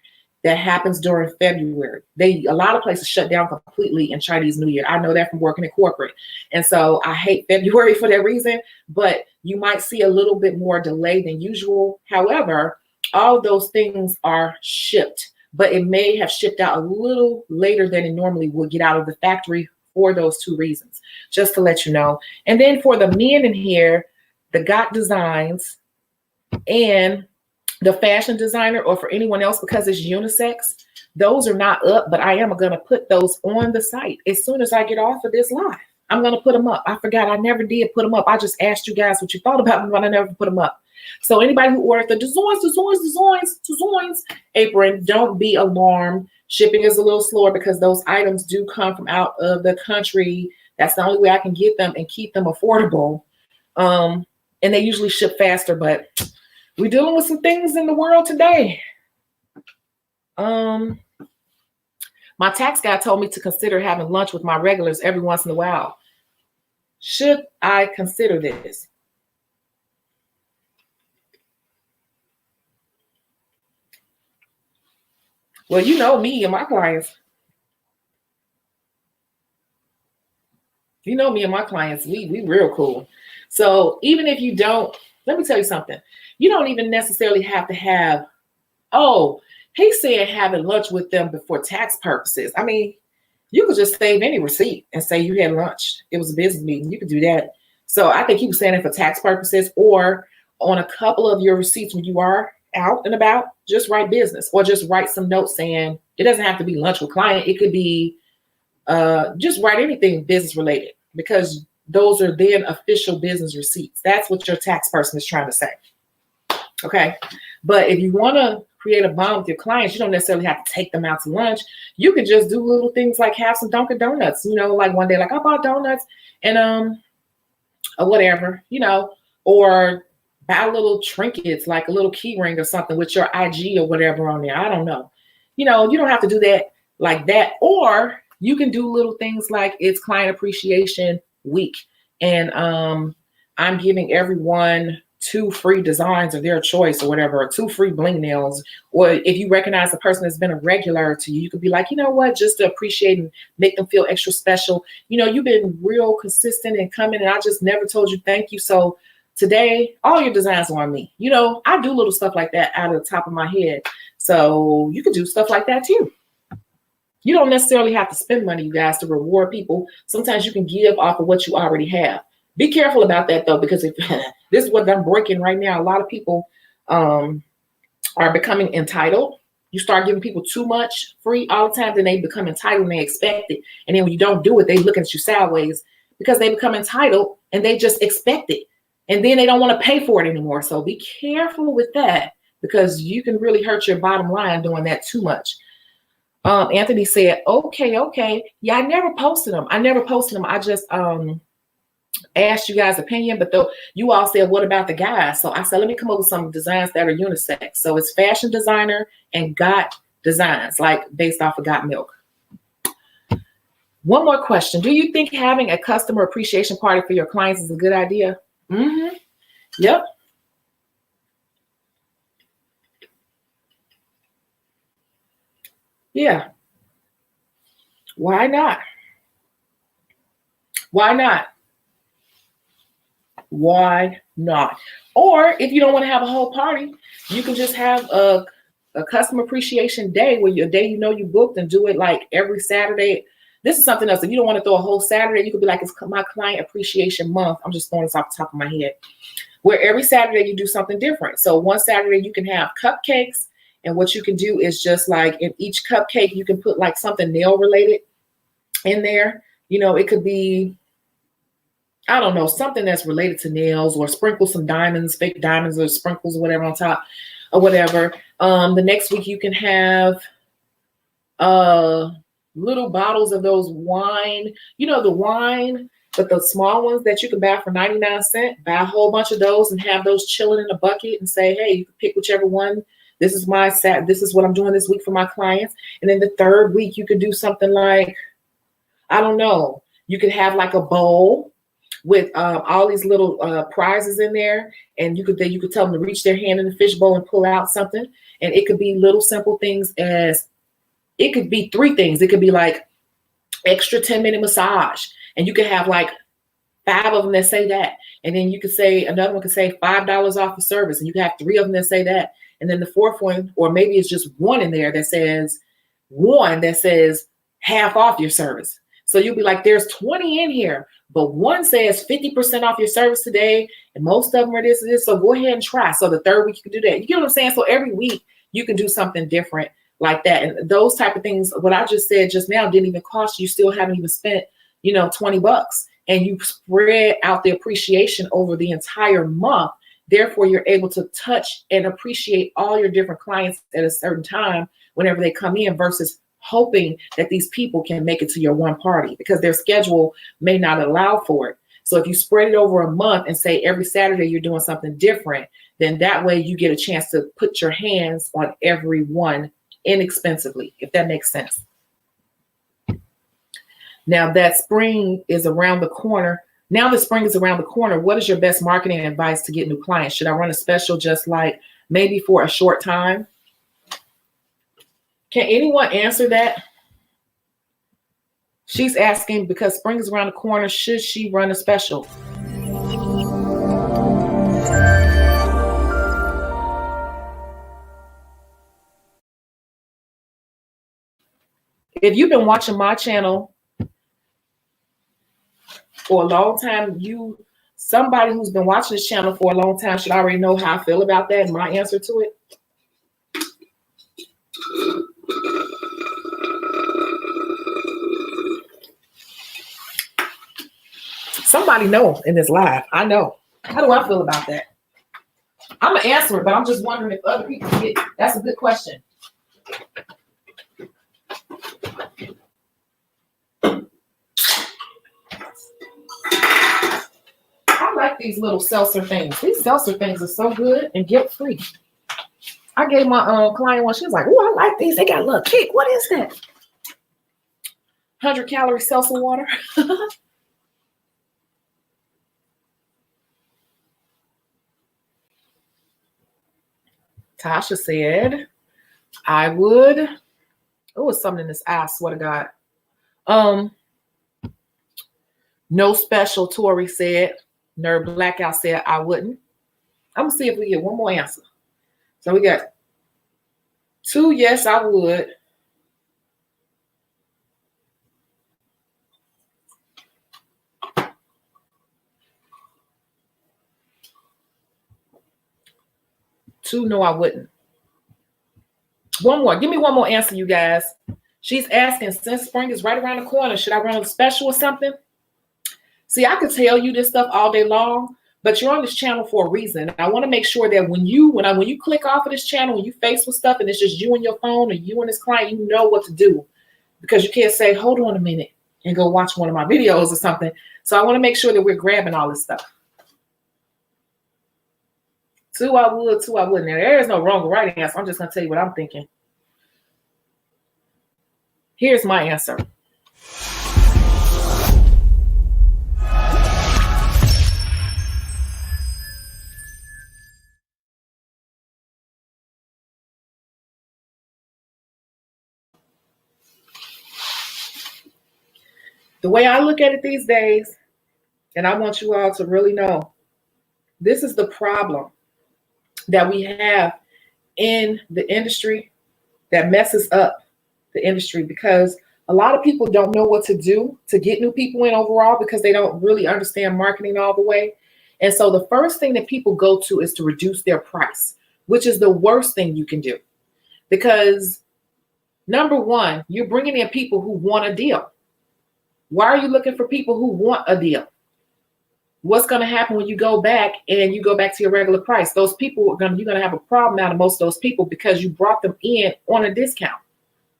that happens during February. A lot of places shut down completely in Chinese New Year. I know that from working in corporate. And so I hate February for that reason, but you might see a little bit more delay than usual. However, all of those things are shipped, but it may have shipped out a little later than it normally would get out of the factory for those two reasons, just to let you know. And then for the men in here, the Got Designs and the fashion designer, or for anyone else, because it's unisex, those are not up, but I am going to put those on the site as soon as I get off of this live. I'm going to put them up. I forgot I never did put them up. I just asked you guys what you thought about them, but I never put them up. So anybody who ordered the designs apron, don't be alarmed. Shipping is a little slower because those items do come from out of the country. That's the only way I can get them and keep them affordable. And they usually ship faster, but we're dealing with some things in the world today. My tax guy told me to consider having lunch with my regulars every once in a while. Should I consider this? Well, you know me and my clients. You know me and my clients, we real cool. So even if you don't, let me tell you something. You don't even necessarily have to have, oh, he said having lunch with them for tax purposes. I mean, you could just save any receipt and say you had lunch. It was a business meeting. You could do that. So I think he was saying it for tax purposes, or on a couple of your receipts when you are out and about, just write business, or just write some notes saying, it doesn't have to be lunch with client. It could be just write anything business related, because those are then official business receipts. That's what your tax person is trying to say. Okay. But if you want to create a bond with your clients, you don't necessarily have to take them out to lunch. You can just do little things like have some Dunkin' Donuts, you know, like one day, like I bought donuts and or whatever, you know, or buy little trinkets, like a little key ring or something with your IG or whatever on there. I don't know. You know, you don't have to do that like that. Or you can do little things like it's Client Appreciation Week, and I'm giving everyone 2 free designs of their choice or whatever, or 2 free bling nails. Or if you recognize the person that's been a regular to you, you could be like, you know what, just to appreciate and make them feel extra special. You know, you've been real consistent in coming, and I just never told you thank you. So today, all your designs are on me. You know, I do little stuff like that out of the top of my head. So you could do stuff like that too. You don't necessarily have to spend money, you guys, to reward people. Sometimes you can give off of what you already have. Be careful about that, though, because if this is what I'm breaking right now, a lot of people are becoming entitled. You start giving people too much free all the time, then they become entitled and they expect it. And then when you don't do it, they look at you sideways because they become entitled and they just expect it. And then they don't want to pay for it anymore. So be careful with that, because you can really hurt your bottom line doing that too much. Anthony said, okay. Yeah, I never posted them. I just asked you guys' opinion, but though you all said, what about the guys? So I said, let me come up with some designs that are unisex. So it's fashion designer and Got Designs, like based off of Got Milk. One more question. Do you think having a customer appreciation party for your clients is a good idea? Mm-hmm. Yep. Yeah. Why not? Why not? Why not? Or if you don't want to have a whole party, you can just have a customer appreciation day, where your day, you know, you booked, and do it like every Saturday. This is something else. If you don't want to throw a whole Saturday, you could be like, it's my client appreciation month. I'm just throwing this off the top of my head, where every Saturday you do something different. So one Saturday you can have cupcakes, and what you can do is just like in each cupcake, you can put like something nail related in there. You know, it could be, I don't know, something that's related to nails, or sprinkle some diamonds, fake diamonds or sprinkles or whatever on top or whatever. The next week you can have little bottles of those wine, you know, the wine, but the small ones that you can buy for 99 cents, buy a whole bunch of those and have those chilling in a bucket and say, hey, you can pick whichever one. This is this is what I'm doing this week for my clients. And then the third week you could do something like, I don't know, You could have like a bowl with all these little prizes in there, and you could tell them to reach their hand in the fish bowl and pull out something. And it could be little simple things, as it could be 3 things. It could be like extra 10-minute massage, and you could have like 5 of them that say that, and then you could say another one could say $5 off the service, and you could have 3 of them that say that, and then the 4th one, or maybe it's just one in there that says half off your service. So you'll be like, there's 20 in here, but one says 50% off your service today, and most of them are this and this. So go ahead and try. So the 3rd week you can do that. You get what I'm saying? So every week you can do something different like that, and those type of things. What I just said just now didn't even cost you. Still haven't even spent, $20. And you spread out the appreciation over the entire month. Therefore, you're able to touch and appreciate all your different clients at a certain time whenever they come in, versus hoping that these people can make it to your one party because their schedule may not allow for it. So if you spread it over a month and say every Saturday you're doing something different, then that way you get a chance to put your hands on everyone inexpensively, if that makes sense. Now that spring is around the corner. What is your best marketing advice to get new clients? Should I run a special just like maybe for a short time? Can anyone answer that? She's asking because spring is around the corner. Should she run a special? If you've been watching my channel for a long time, somebody who's been watching this channel for a long time should already know how I feel about that and my answer to it. Somebody know in this live. I know. How do I feel about that? I'm gonna answer it, but I'm just wondering if other people get. That's a good question. I like these little seltzer things. These seltzer things are so good and guilt free. I gave my client one. She was like, "Oh, I like these. They got a little kick. What is that? 100-calorie seltzer water." Tasha said, I would. Oh, it's something in this eye, I swear to God. No special, Tori said. Nerd Blackout said, I wouldn't. I'm going to see if we get one more answer. So we got 2, yes, I would. Two, no, I wouldn't. One more. Give me one more answer, you guys. She's asking, since spring is right around the corner, should I run a special or something? See, I could tell you this stuff all day long, but you're on this channel for a reason. I want to make sure that when you click off of this channel, when you face with stuff and it's just you and your phone or you and this client, you know what to do, because you can't say, hold on a minute and go watch one of my videos or something. So I want to make sure that we're grabbing all this stuff. 2, I would. 2, I wouldn't. Now, there is no wrong or right answer. I'm just going to tell you what I'm thinking. Here's my answer. The way I look at it these days, and I want you all to really know, this is the problem that we have in the industry that messes up the industry, because a lot of people don't know what to do to get new people in overall, because they don't really understand marketing all the way. And so the first thing that people go to is to reduce their price, which is the worst thing you can do, because number one, you're bringing in people who want a deal. Why are you looking for people who want a deal? What's going to happen when you go back and you go back to your regular price? Those people you're going to have a problem out of most of those people because you brought them in on a discount.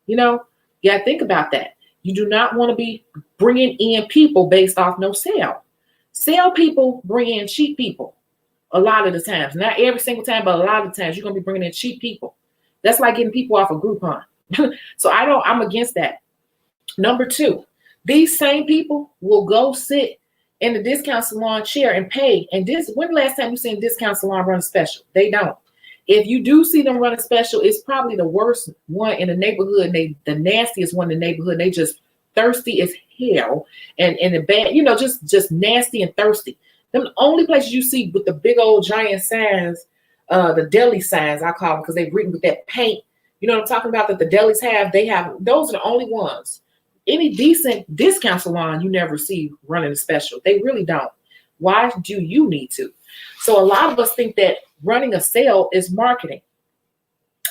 You got to think about that. You do not want to be bringing in people based off no sale. Sale people bring in cheap people a lot of the times. Not every single time, but a lot of the times you're going to be bringing in cheap people. That's like getting people off of Groupon. So I'm against that. Number 2, These same people will go sit in the discount salon chair and pay. And when the last time you seen discount salon run a special? They don't. If you do see them run a special, it's probably the worst one in the neighborhood. And the nastiest one in the neighborhood. They just thirsty as hell and the bad, just nasty and thirsty. Them the only places you see with the big old giant signs, the deli signs, I call them, because they've written with that paint. You know what I'm talking about, that the delis have? They have, those are the only ones. Any decent discount salon you never see running a special. They really don't. Why do you need to? So a lot of us think that running a sale is marketing.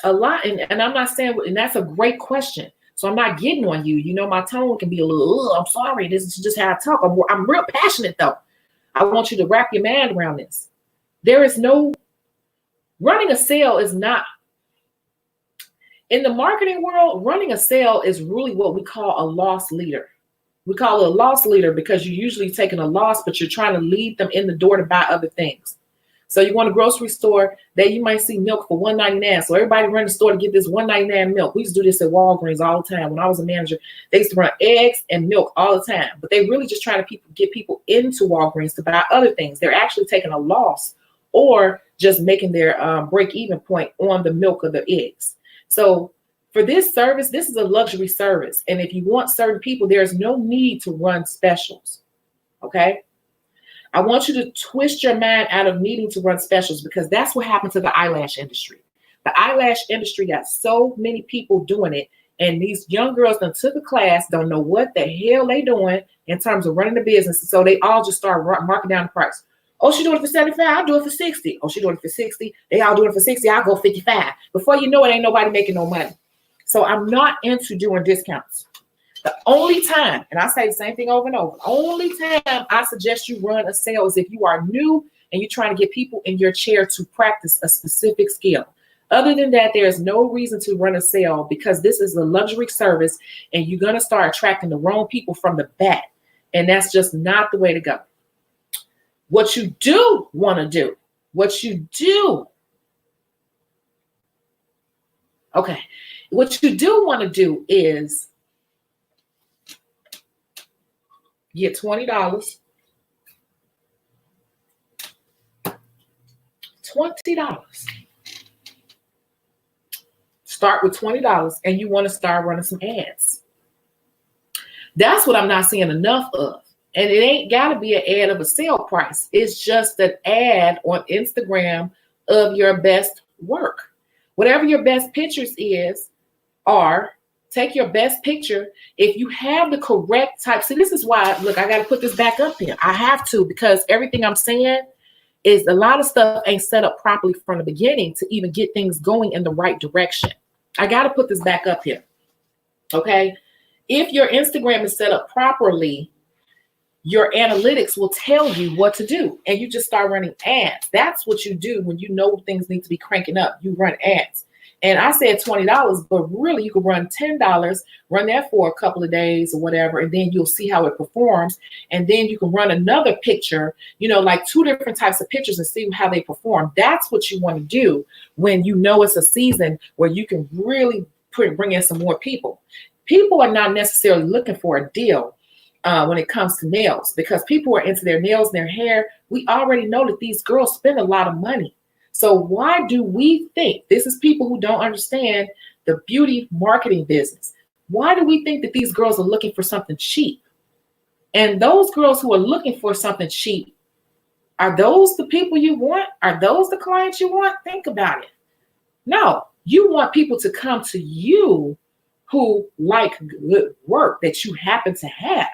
A lot, and I'm not saying, and that's a great question. So I'm not getting on you. You know, my tone can be a little, I'm sorry, this is just how I talk. I'm real passionate though. I want you to wrap your mind around this. There is no, running a sale is not, in the marketing world, running a sale is really what we call a loss leader. We call it a loss leader because you're usually taking a loss, but you're trying to lead them in the door to buy other things. So you want a grocery store that you might see milk for $1.99. So everybody run the store to get this $1.99 milk. We used to do this at Walgreens all the time. When I was a manager, they used to run eggs and milk all the time. But they really just trying to get people into Walgreens to buy other things. They're actually taking a loss or just making their break-even point on the milk or the eggs. So for this service, this is a luxury service. And if you want certain people, there's no need to run specials. Okay? I want you to twist your mind out of needing to run specials, because that's what happened to the eyelash industry. The eyelash industry got so many people doing it, and these young girls done took a class, don't know what the hell they doing in terms of running the business. So they all just start marking down the price. Oh, she doing it for 75, I'll do it for 60. Oh, she doing it for 60, they all doing it for 60, I'll go 55. Before you know it, ain't nobody making no money. So I'm not into doing discounts. The only time, and I say the same thing over and over, the only time I suggest you run a sale is if you are new and you're trying to get people in your chair to practice a specific skill. Other than that, there is no reason to run a sale, because this is a luxury service and you're going to start attracting the wrong people from the bat. And that's just not the way to go. What you do want to do, what you do want to do is get $20. $20. Start with $20 and you want to start running some ads. That's what I'm not seeing enough of. And it ain't got to be an ad of a sale price. It's just an ad on Instagram of your best work. Whatever your best pictures are, take your best picture. If you have the correct type, see, this is why, look, I got to put this back up here. I have to, because everything I'm saying is a lot of stuff ain't set up properly from the beginning to even get things going in the right direction. I got to put this back up here. Okay. If your Instagram is set up properly, your analytics will tell you what to do, and you just start running ads. That's what you do when you know things need to be cranking up. You run ads. And I said $20, but really you could run $10, run that for a couple of days or whatever, and then you'll see how it performs. And then you can run another picture, like 2 different types of pictures, and see how they perform. That's what you want to do when you know it's a season where you can really bring in some more people. People are not necessarily looking for a deal when it comes to nails, because people are into their nails and their hair. We already know that these girls spend a lot of money. So why do we think, this is people who don't understand the beauty marketing business, why do we think that these girls are looking for something cheap? And those girls who are looking for something cheap, are those the people you want? Are those the clients you want? Think about it. No, you want people to come to you who like good work that you happen to have.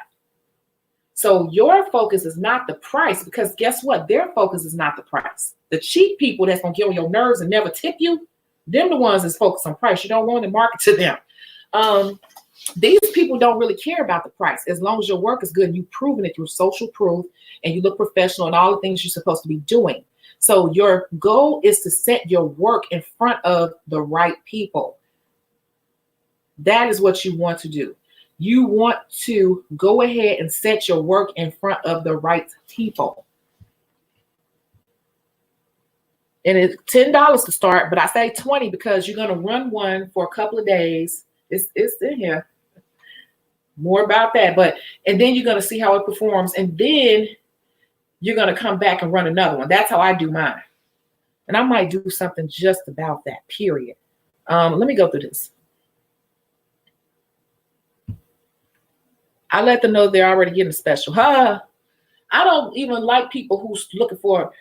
So your focus is not the price, because guess what? Their focus is not the price. The cheap people that's going to get on your nerves and never tip you, them the ones that's focused on price. You don't want to market to them. These people don't really care about the price. As long as your work is good and you've proven it through social proof and you look professional and all the things you're supposed to be doing. So your goal is to set your work in front of the right people. That is what you want to do. You want to go ahead and set your work in front of the right people. And it's $10 to start, but I say 20 because you're going to run one for a couple of days. It's in here. more about that. And then you're going to see how it performs. And then you're going to come back and run another one. That's how I do mine. And I might do something just about that, period. Let me go through this. I let them know they're already getting a special. I don't even like people who's looking for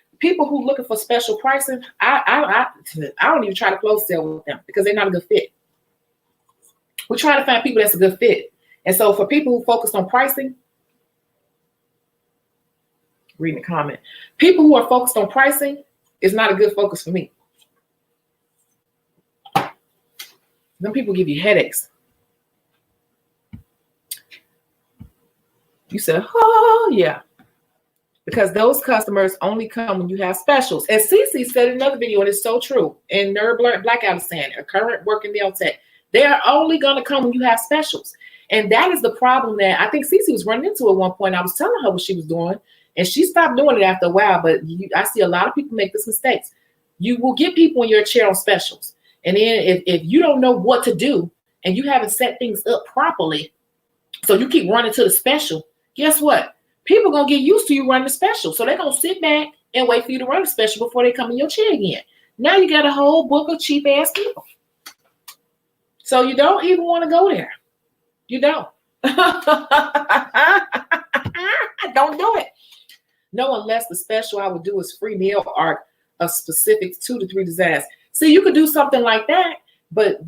special pricing. I don't even try to close sale with them because they're not a good fit. We try to find people that's a good fit. And so for people who focus on pricing, reading the comment, people who are focused on pricing is not a good focus for me. Them people give you headaches. You said, oh, yeah. Because those customers only come when you have specials. And Cece said in another video, and it's so true, and Nerd Blackout is saying, a current working nail tech, they are only going to come when you have specials. And that is the problem that I think Cece was running into at one point. I was telling her what she was doing, and she stopped doing it after a while. But I see a lot of people make this mistake. You will get people in your chair on specials. And then if you don't know what to do and you haven't set things up properly, so you keep running to the special, guess what? People going to get used to you running the special. So they're going to sit back and wait for you to run the special before they come in your chair again. Now you got a whole book of cheap ass people. So you don't even want to go there. You don't. Don't do it. No, unless the special I would do is free nail art of specific 2 to 3 designs. See, you could do something like that, but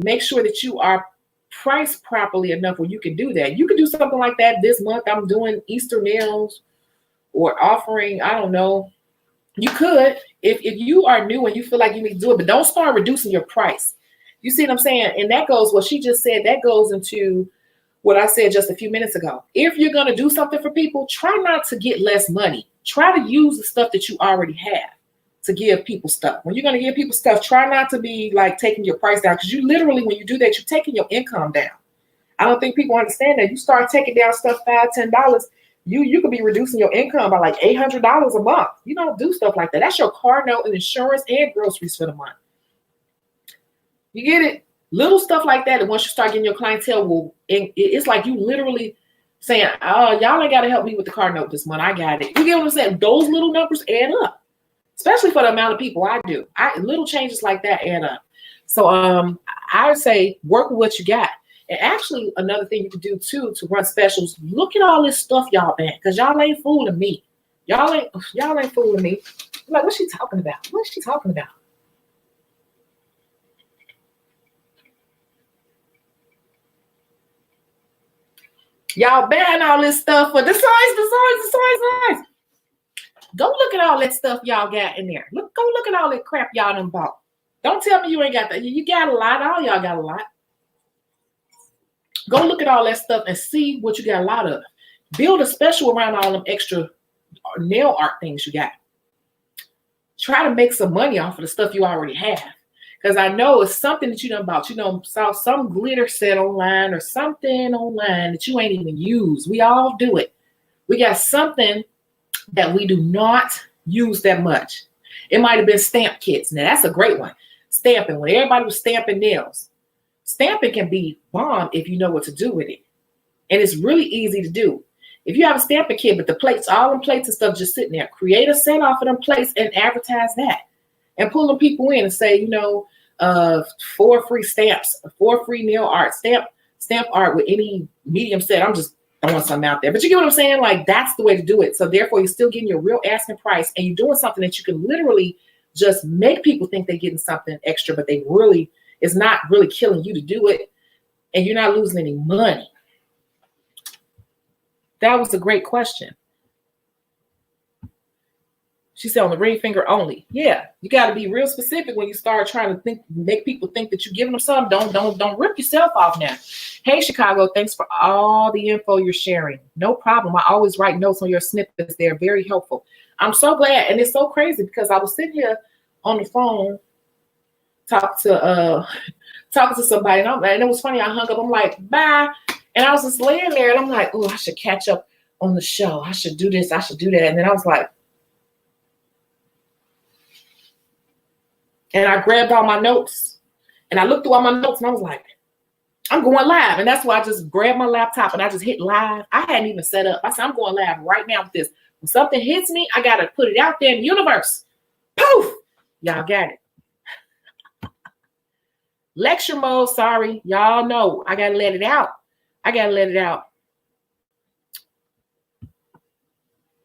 make sure that you are priced properly enough where you can do that. You could do something like that this month. I'm doing Easter nails or offering, I don't know. You could, if you are new and you feel like you need to do it, but don't start reducing your price. You see what I'm saying? And that goes, what she just said, that goes into what I said just a few minutes ago. If you're going to do something for people, try not to get less money. Try to use the stuff that you already have to give people stuff. When you're going to give people stuff, try not to be like taking your price down, because you literally, when you do that, you're taking your income down. I don't think people understand that. You start taking down stuff $5, $10, you could be reducing your income by like $800 a month. You don't do stuff like that. That's your car note and insurance and groceries for the month. You get it? Little stuff like that. And once you start getting your clientele, it's like you literally saying, oh, y'all ain't got to help me with the car note this month. I got it. You get what I'm saying? Those little numbers add up, especially for the amount of people I do. Little changes like that add up. So I would say work with what you got. And actually, another thing you can do too to run specials, look at all this stuff y'all ban, because y'all ain't fooling me. Y'all ain't fooling me. I'm like, what's she talking about? What's she talking about? Y'all ban all this stuff for the size. Go look at all that stuff y'all got in there. Go look at all that crap y'all done bought. Don't tell me you ain't got that. You got a lot. All y'all got a lot. Go look at all that stuff and see what you got a lot of. Build a special around all them extra nail art things you got. Try to make some money off of the stuff you already have. Because I know it's something that you done bought. You know, saw some glitter set online or something online that you ain't even used. We all do it. We got something that we do not use that much. It might have been stamp kits. Now, that's a great one. Stamping. When everybody was stamping nails. Stamping can be bomb if you know what to do with it. And it's really easy to do. If you have a stamping kit, but the plates, all them plates and stuff just sitting there, create a set off of them plates and advertise that. And pull them people in and say, 4 free stamps, 4 free nail art, stamp art with any medium set. I'm just throwing something out there. But you get what I'm saying? Like, that's the way to do it. So therefore, you're still getting your real asking price, and you're doing something that you can literally just make people think they're getting something extra, but they really, it's not really killing you to do it, and you're not losing any money. That was a great question. She said on the ring finger only. Yeah, you got to be real specific when you start trying to make people think that you're giving them something. Don't rip yourself off now. Hey, Shecago, thanks for all the info you're sharing. No problem. I always write notes on your snippets. They're very helpful. I'm so glad. And it's so crazy because I was sitting here on the phone talking to somebody. And it was funny. I hung up. I'm like, bye. And I was just laying there and I'm like, oh, I should catch up on the show. I should do this. I should do that. And then I was like, and I grabbed all my notes and I looked through all my notes and I was like, I'm going live. And that's why I just grabbed my laptop and I just hit live. I hadn't even set up. I said, I'm going live right now with this. When something hits me, I got to put it out there in the universe. Poof! Y'all got it. Lecture mode, sorry. Y'all know I got to let it out. I got to let it out.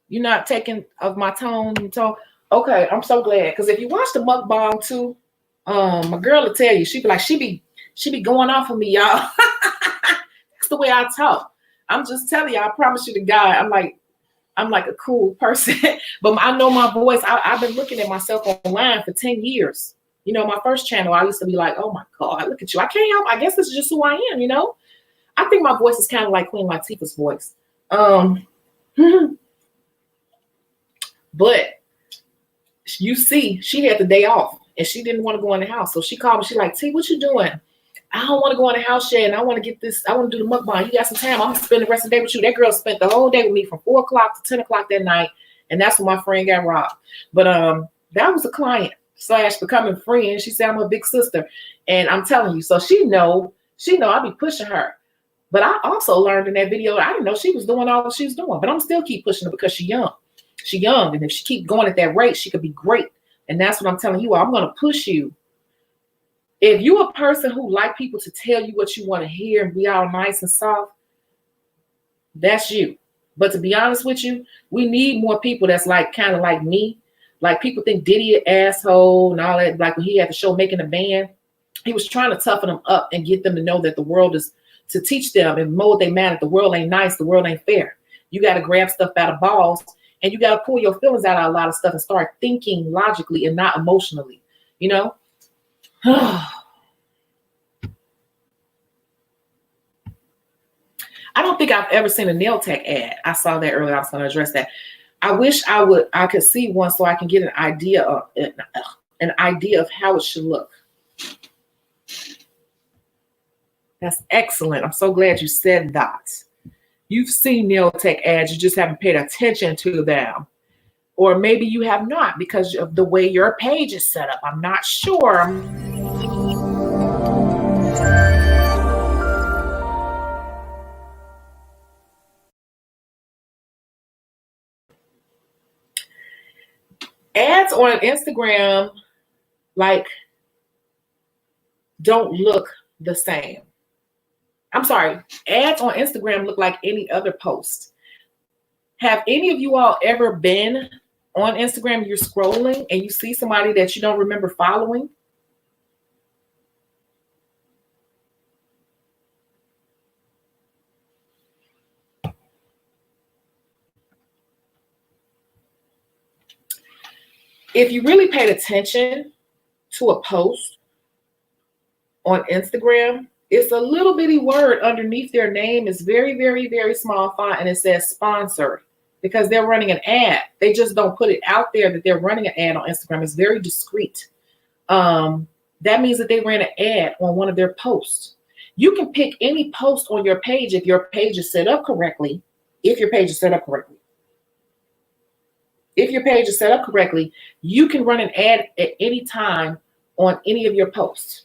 You're not taking of my tone. Okay, I'm so glad. Because if you watch the mukbang too, my girl will tell you, she be going off of me, y'all. That's the way I talk. I'm just telling you, I promise you to God, I'm like a cool person. But I know my voice. I've been looking at myself online for 10 years. You know, my first channel, I used to be like, oh my God, look at you. I can't help. I guess this is just who I am, you know? I think my voice is kind of like Queen Latifah's voice. But you see, she had the day off and she didn't want to go in the house. So she called me. She's like, T, what you doing? I don't want to go in the house yet. And I want to get this. I want to do the mukbang. You got some time. I'm going to spend the rest of the day with you. That girl spent the whole day with me from 4 o'clock to 10 o'clock that night. And that's when my friend got robbed. But that was a client / becoming friend. She said, I'm a big sister. And I'm telling you, so she know I be pushing her. But I also learned in that video, I didn't know she was doing all that she was doing. But I'm still keep pushing her because she's young. She's young, and if she keep going at that rate, she could be great. And that's what I'm telling you. I'm going to push you. If you're a person who like people to tell you what you want to hear and be all nice and soft, that's you. But to be honest with you, we need more people that's like kind of like me. Like people think Diddy an asshole and all that. Like when he had the show Making a Band, he was trying to toughen them up and get them to know that the world is to teach them and mold their man that the world ain't nice, the world ain't fair. You got to grab stuff out of balls. And you got to pull your feelings out of a lot of stuff and start thinking logically and not emotionally, you know? I don't think I've ever seen a nail tech ad. I saw that earlier. I was going to address that. I wish I could see one so I can get an idea of how it should look. That's excellent. I'm so glad you said that. You've seen nail tech ads, you just haven't paid attention to them. Or maybe you have not because of the way your page is set up. I'm not sure. Ads on Instagram, like, don't look the same. I'm sorry, ads on Instagram look like any other post. Have any of you all ever been on Instagram, you're scrolling and you see somebody that you don't remember following? If you really paid attention to a post on Instagram, it's a little bitty word underneath their name. It's very, very, very small font, and it says sponsored because they're running an ad. They just don't put it out there that they're running an ad on Instagram. It's very discreet. That means that they ran an ad on one of their posts. You can pick any post on your page if your page is set up correctly. If your page is set up correctly. If your page is set up correctly, you can run an ad at any time on any of your posts.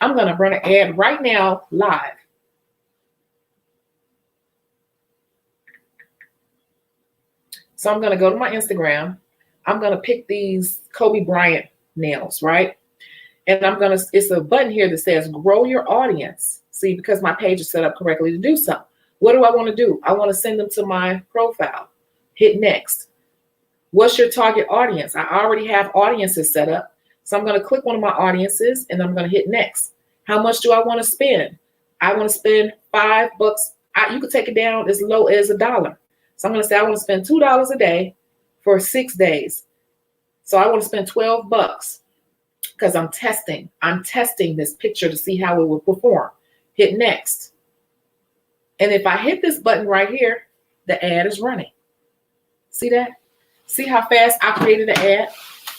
I'm going to run an ad right now live. So I'm going to go to my Instagram. I'm going to pick these Kobe Bryant nails, right? And it's a button here that says grow your audience. See, because my page is set up correctly to do so. What do I want to do? I want to send them to my profile. Hit next. What's your target audience? I already have audiences set up. So I'm going to click one of my audiences and I'm going to hit next. How much do I want to spend? I want to spend $5. You could take it down as low as $1. So I'm going to say I want to spend $2 a day for 6 days. So I want to spend $12 because I'm testing. I'm testing this picture to see how it will perform. Hit next. And if I hit this button right here, the ad is running. See that? See how fast I created the ad?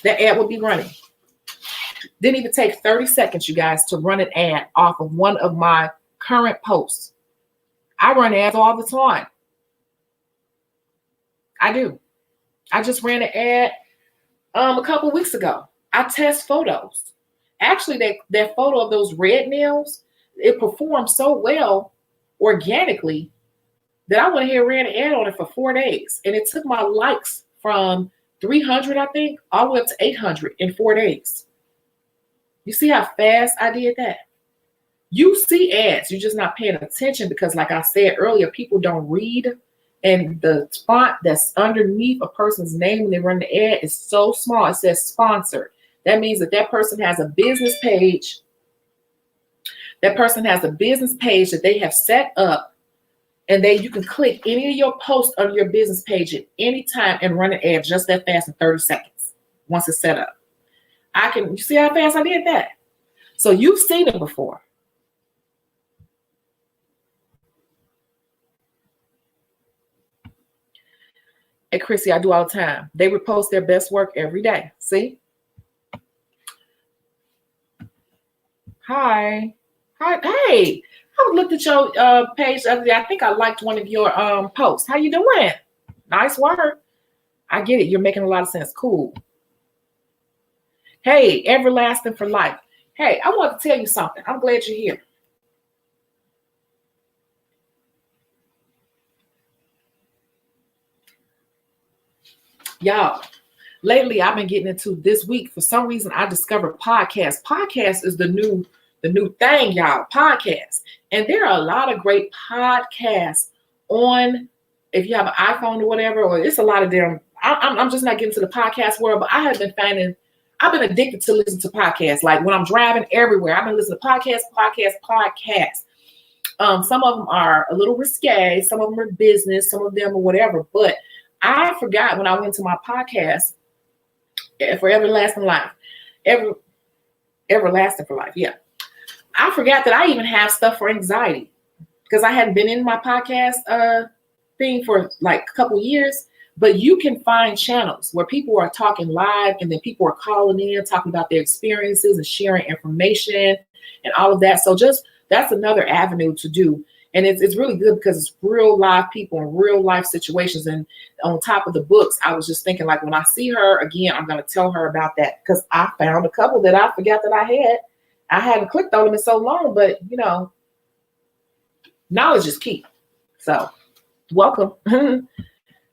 That ad will be running. Didn't even take 30 seconds, you guys, to run an ad off of one of my current posts. I run ads all the time. I do. I just ran an ad a couple weeks ago. I test photos. Actually, that photo of those red nails, it performed so well organically that I went ahead and ran an ad on it for 4 days. And it took my likes from 300, I think, all the way up to 800 in 4 days. You see how fast I did that? You see ads, you're just not paying attention because, like I said earlier, people don't read. And the font that's underneath a person's name when they run the ad is so small. It says sponsored. That means that that person has a business page. That person has a business page that they have set up. And then you can click any of your posts on your business page at any time and run an ad just that fast in 30 seconds once it's set up. You see how fast I did that? So you've seen it before. Hey, Chrissy, I do all the time. They repost their best work every day. See? Hi. Hey, I looked at your page the other day. I think I liked one of your posts. How you doing? Nice work. I get it. You're making a lot of sense. Cool. Hey, everlasting for life. Hey, I want to tell you something. I'm glad you're here. Y'all, lately I've been getting into this week. For some reason, I discovered podcasts. Podcast is the new thing, y'all. Podcasts. And there are a lot of great podcasts on, if you have an iPhone or whatever, or it's a lot of them. I'm just not getting to the podcast world, but I've been addicted to listen to podcasts. Like when I'm driving everywhere, I've been listening to podcasts. Some of them are a little risque. Some of them are business. Some of them are whatever. But I forgot when I went to my podcast for Everlasting Life. Everlasting for Life. Yeah. I forgot that I even have stuff for anxiety because I hadn't been in my podcast thing for like a couple years. But you can find channels where people are talking live and then people are calling in, talking about their experiences and sharing information and all of that. So that's another avenue to do. And it's really good because it's real live people in real life situations. And on top of the books, I was just thinking, like, when I see her again, I'm going to tell her about that because I found a couple that I forgot that I had. I hadn't clicked on them in so long, but, you know, knowledge is key. So welcome.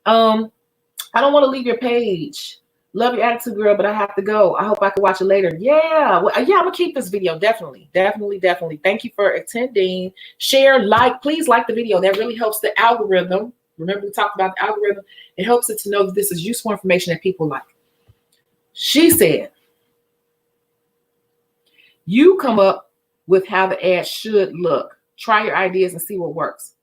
I don't want to leave your page. Love your attitude, girl, but I have to go. I hope I can watch it later. Yeah, well, yeah, I'm gonna keep this video. Definitely. Thank you for attending. Share, like, please like the video. That really helps the algorithm. Remember, we talked about the algorithm. It helps it to know that this is useful information that people like. She said, you come up with how the ad should look. Try your ideas and see what works.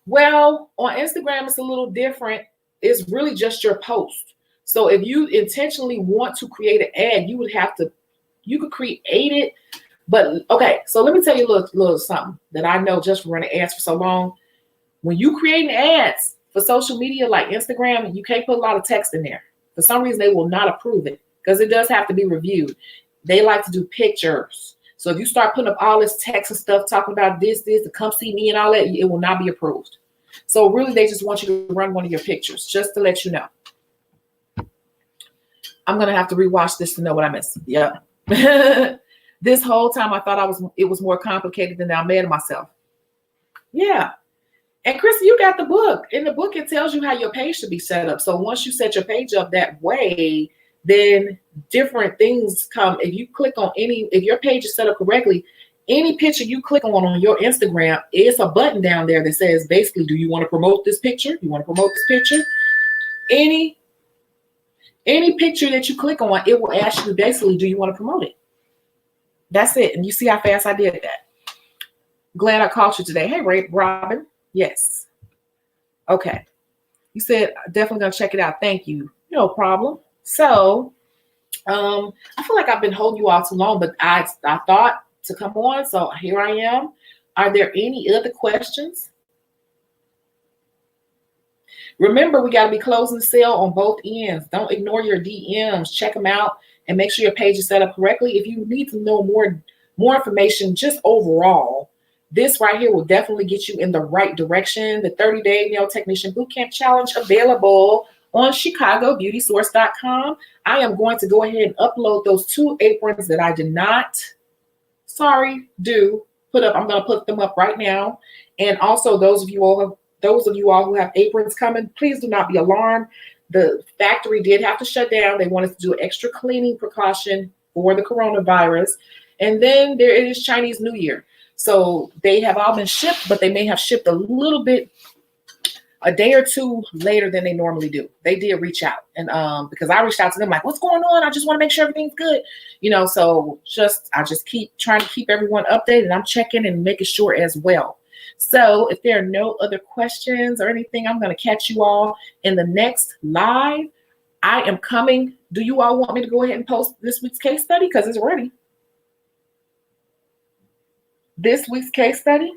Well, on Instagram, it's a little different. It's really just your post. So if you intentionally want to create an ad, you could create it. But okay, so let me tell you a little something that I know just from running ads for so long. When you create ads for social media like Instagram, you can't put a lot of text in there. For some reason, they will not approve it because it does have to be reviewed. They like to do pictures. So if you start putting up all this text and stuff, talking about this, to come see me and all that, it will not be approved. So really, they just want you to run one of your pictures, just to let you know. I'm going to have to rewatch this to know what I missed. Yeah. This whole time, I thought it was more complicated than I'm mad at myself. Yeah. And Chrissy, you got the book. In the book, it tells you how your page should be set up. So once you set your page up that way, then different things come. If you click on if your page is set up correctly, any picture you click on your Instagram, it's a button down there that says basically, do you want to promote this picture? You want to promote this picture? Any picture that you click on, it will ask you basically, do you want to promote it? That's it. And you see how fast I did that. Glad I caught you today. Hey, Robin. Yes. Okay. You said definitely gonna check it out. Thank you. No problem. So I feel like I've been holding you all too long, but I thought to come on. So here I am. Are there any other questions? Remember, we got to be closing the sale on both ends. Don't ignore your DMs. Check them out and make sure your page is set up correctly. If you need to know more information just overall, this right here will definitely get you in the right direction. The 30-day Nail Technician Bootcamp Challenge available on ChicagoBeautySource.com. I am going to go ahead and upload those 2 aprons that I did not sorry, do put up. I'm going to put them up right now. And also those of you all who have aprons coming, please do not be alarmed. The factory did have to shut down. They wanted to do an extra cleaning precaution for the coronavirus. And then there is Chinese New Year. So they have all been shipped, but they may have shipped a little bit a day or two later than they normally do. They did reach out, and because I reached out to them like, what's going on? I just want to make sure everything's good, you know. So I just keep trying to keep everyone updated. I'm checking and making sure as well. So if there are no other questions or anything, I'm going to catch you all in the next live. I am coming. Do you all want me to go ahead and post this week's case study? Because it's ready. This week's case study.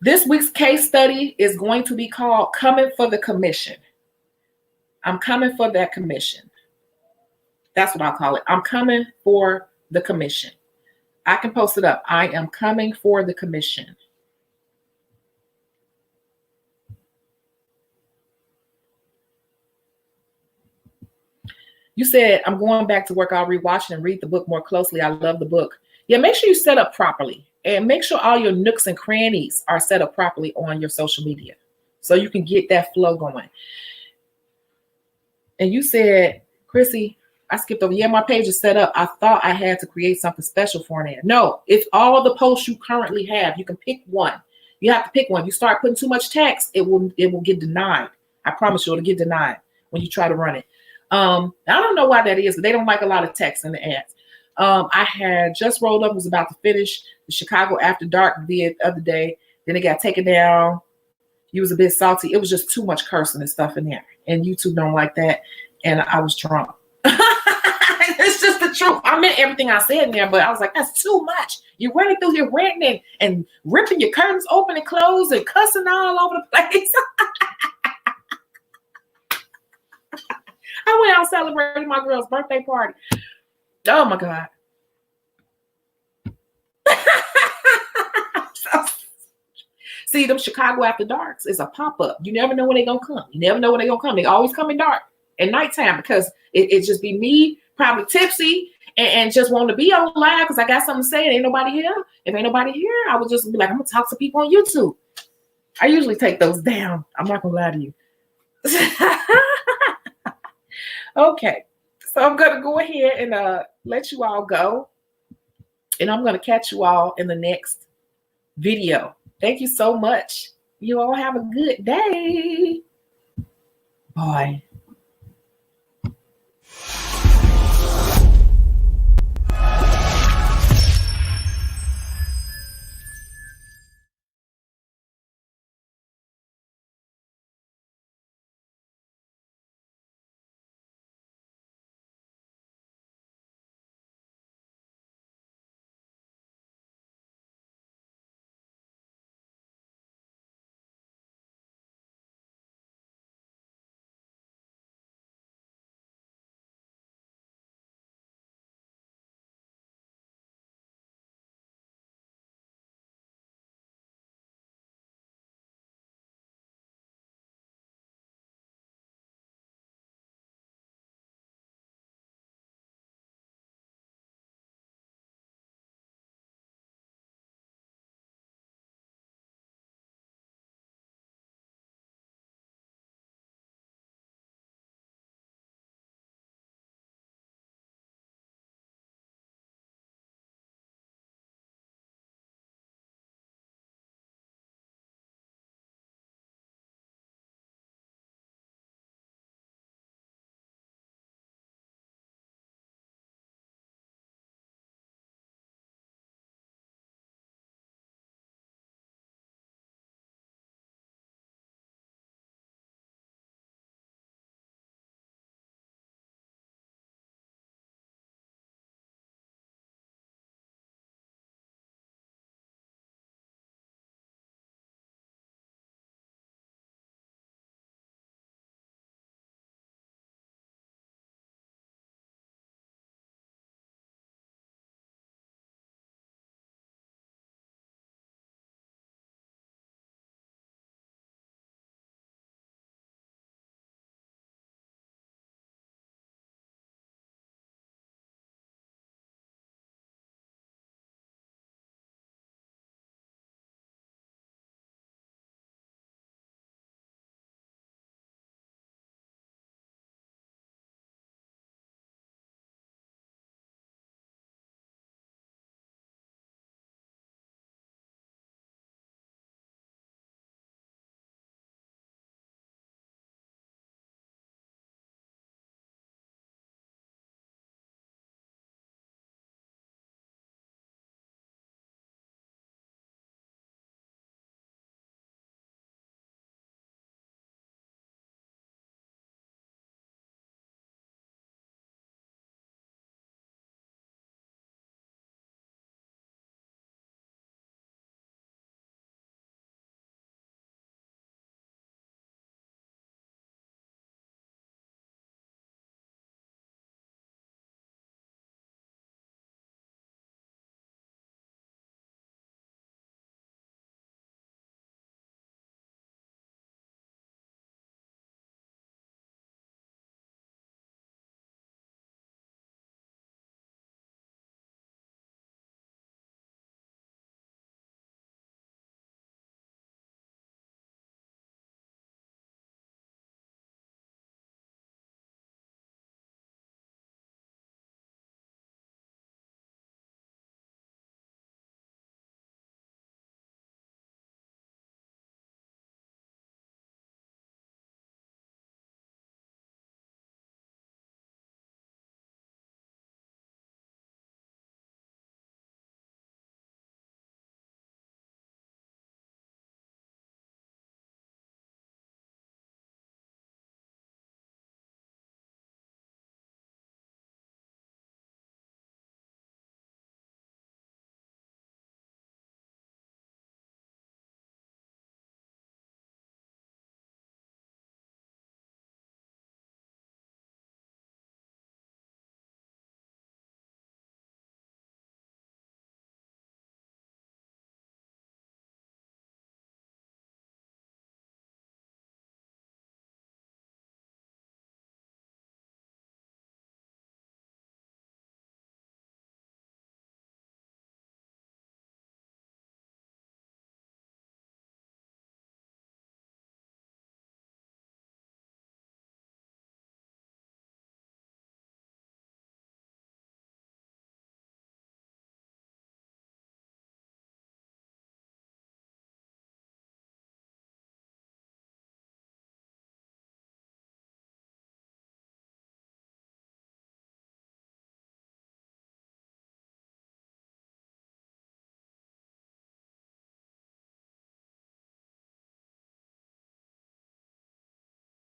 This week's case study is going to be called Coming for the Commission. I'm coming for that commission. That's what I'll call it. I'm coming for the commission. I can post it up. I am coming for the commission. You said, I'm going back to work. I'll rewatch it and read the book more closely. I love the book. Yeah, make sure you set up properly. And make sure all your nooks and crannies are set up properly on your social media so you can get that flow going. And you said, Chrissy, I skipped over. Yeah, my page is set up. I thought I had to create something special for an ad. No, it's all of the posts you currently have. You can pick one. You have to pick one. You start putting too much text, it will get denied. I promise you, it'll get denied when you try to run it. I don't know why that is, but they don't like a lot of text in the ads. I had just rolled up, was about to finish the Shecago After Dark vid the other day. Then it got taken down. You was a bit salty. It was just too much cursing and stuff in there. And YouTube don't like that. And I was drunk. It's just the truth. I meant everything I said in there, but I was like, that's too much. You're running through here ranting and ripping your curtains open and closed and cussing all over the place. I went out celebrating my girl's birthday party. Oh my God. See, them Shecago After Darks is a pop-up. You never know when they're going to come. You never know when they're going to come. They always come in dark at nighttime because it just be me, probably tipsy, and just want to be on live because I got something to say and ain't nobody here. If ain't nobody here, I would just be like, I'm going to talk to people on YouTube. I usually take those down. I'm not going to lie to you. Okay. So I'm going to go ahead and let you all go. And I'm going to catch you all in the next video. Thank you so much. You all have a good day. Bye.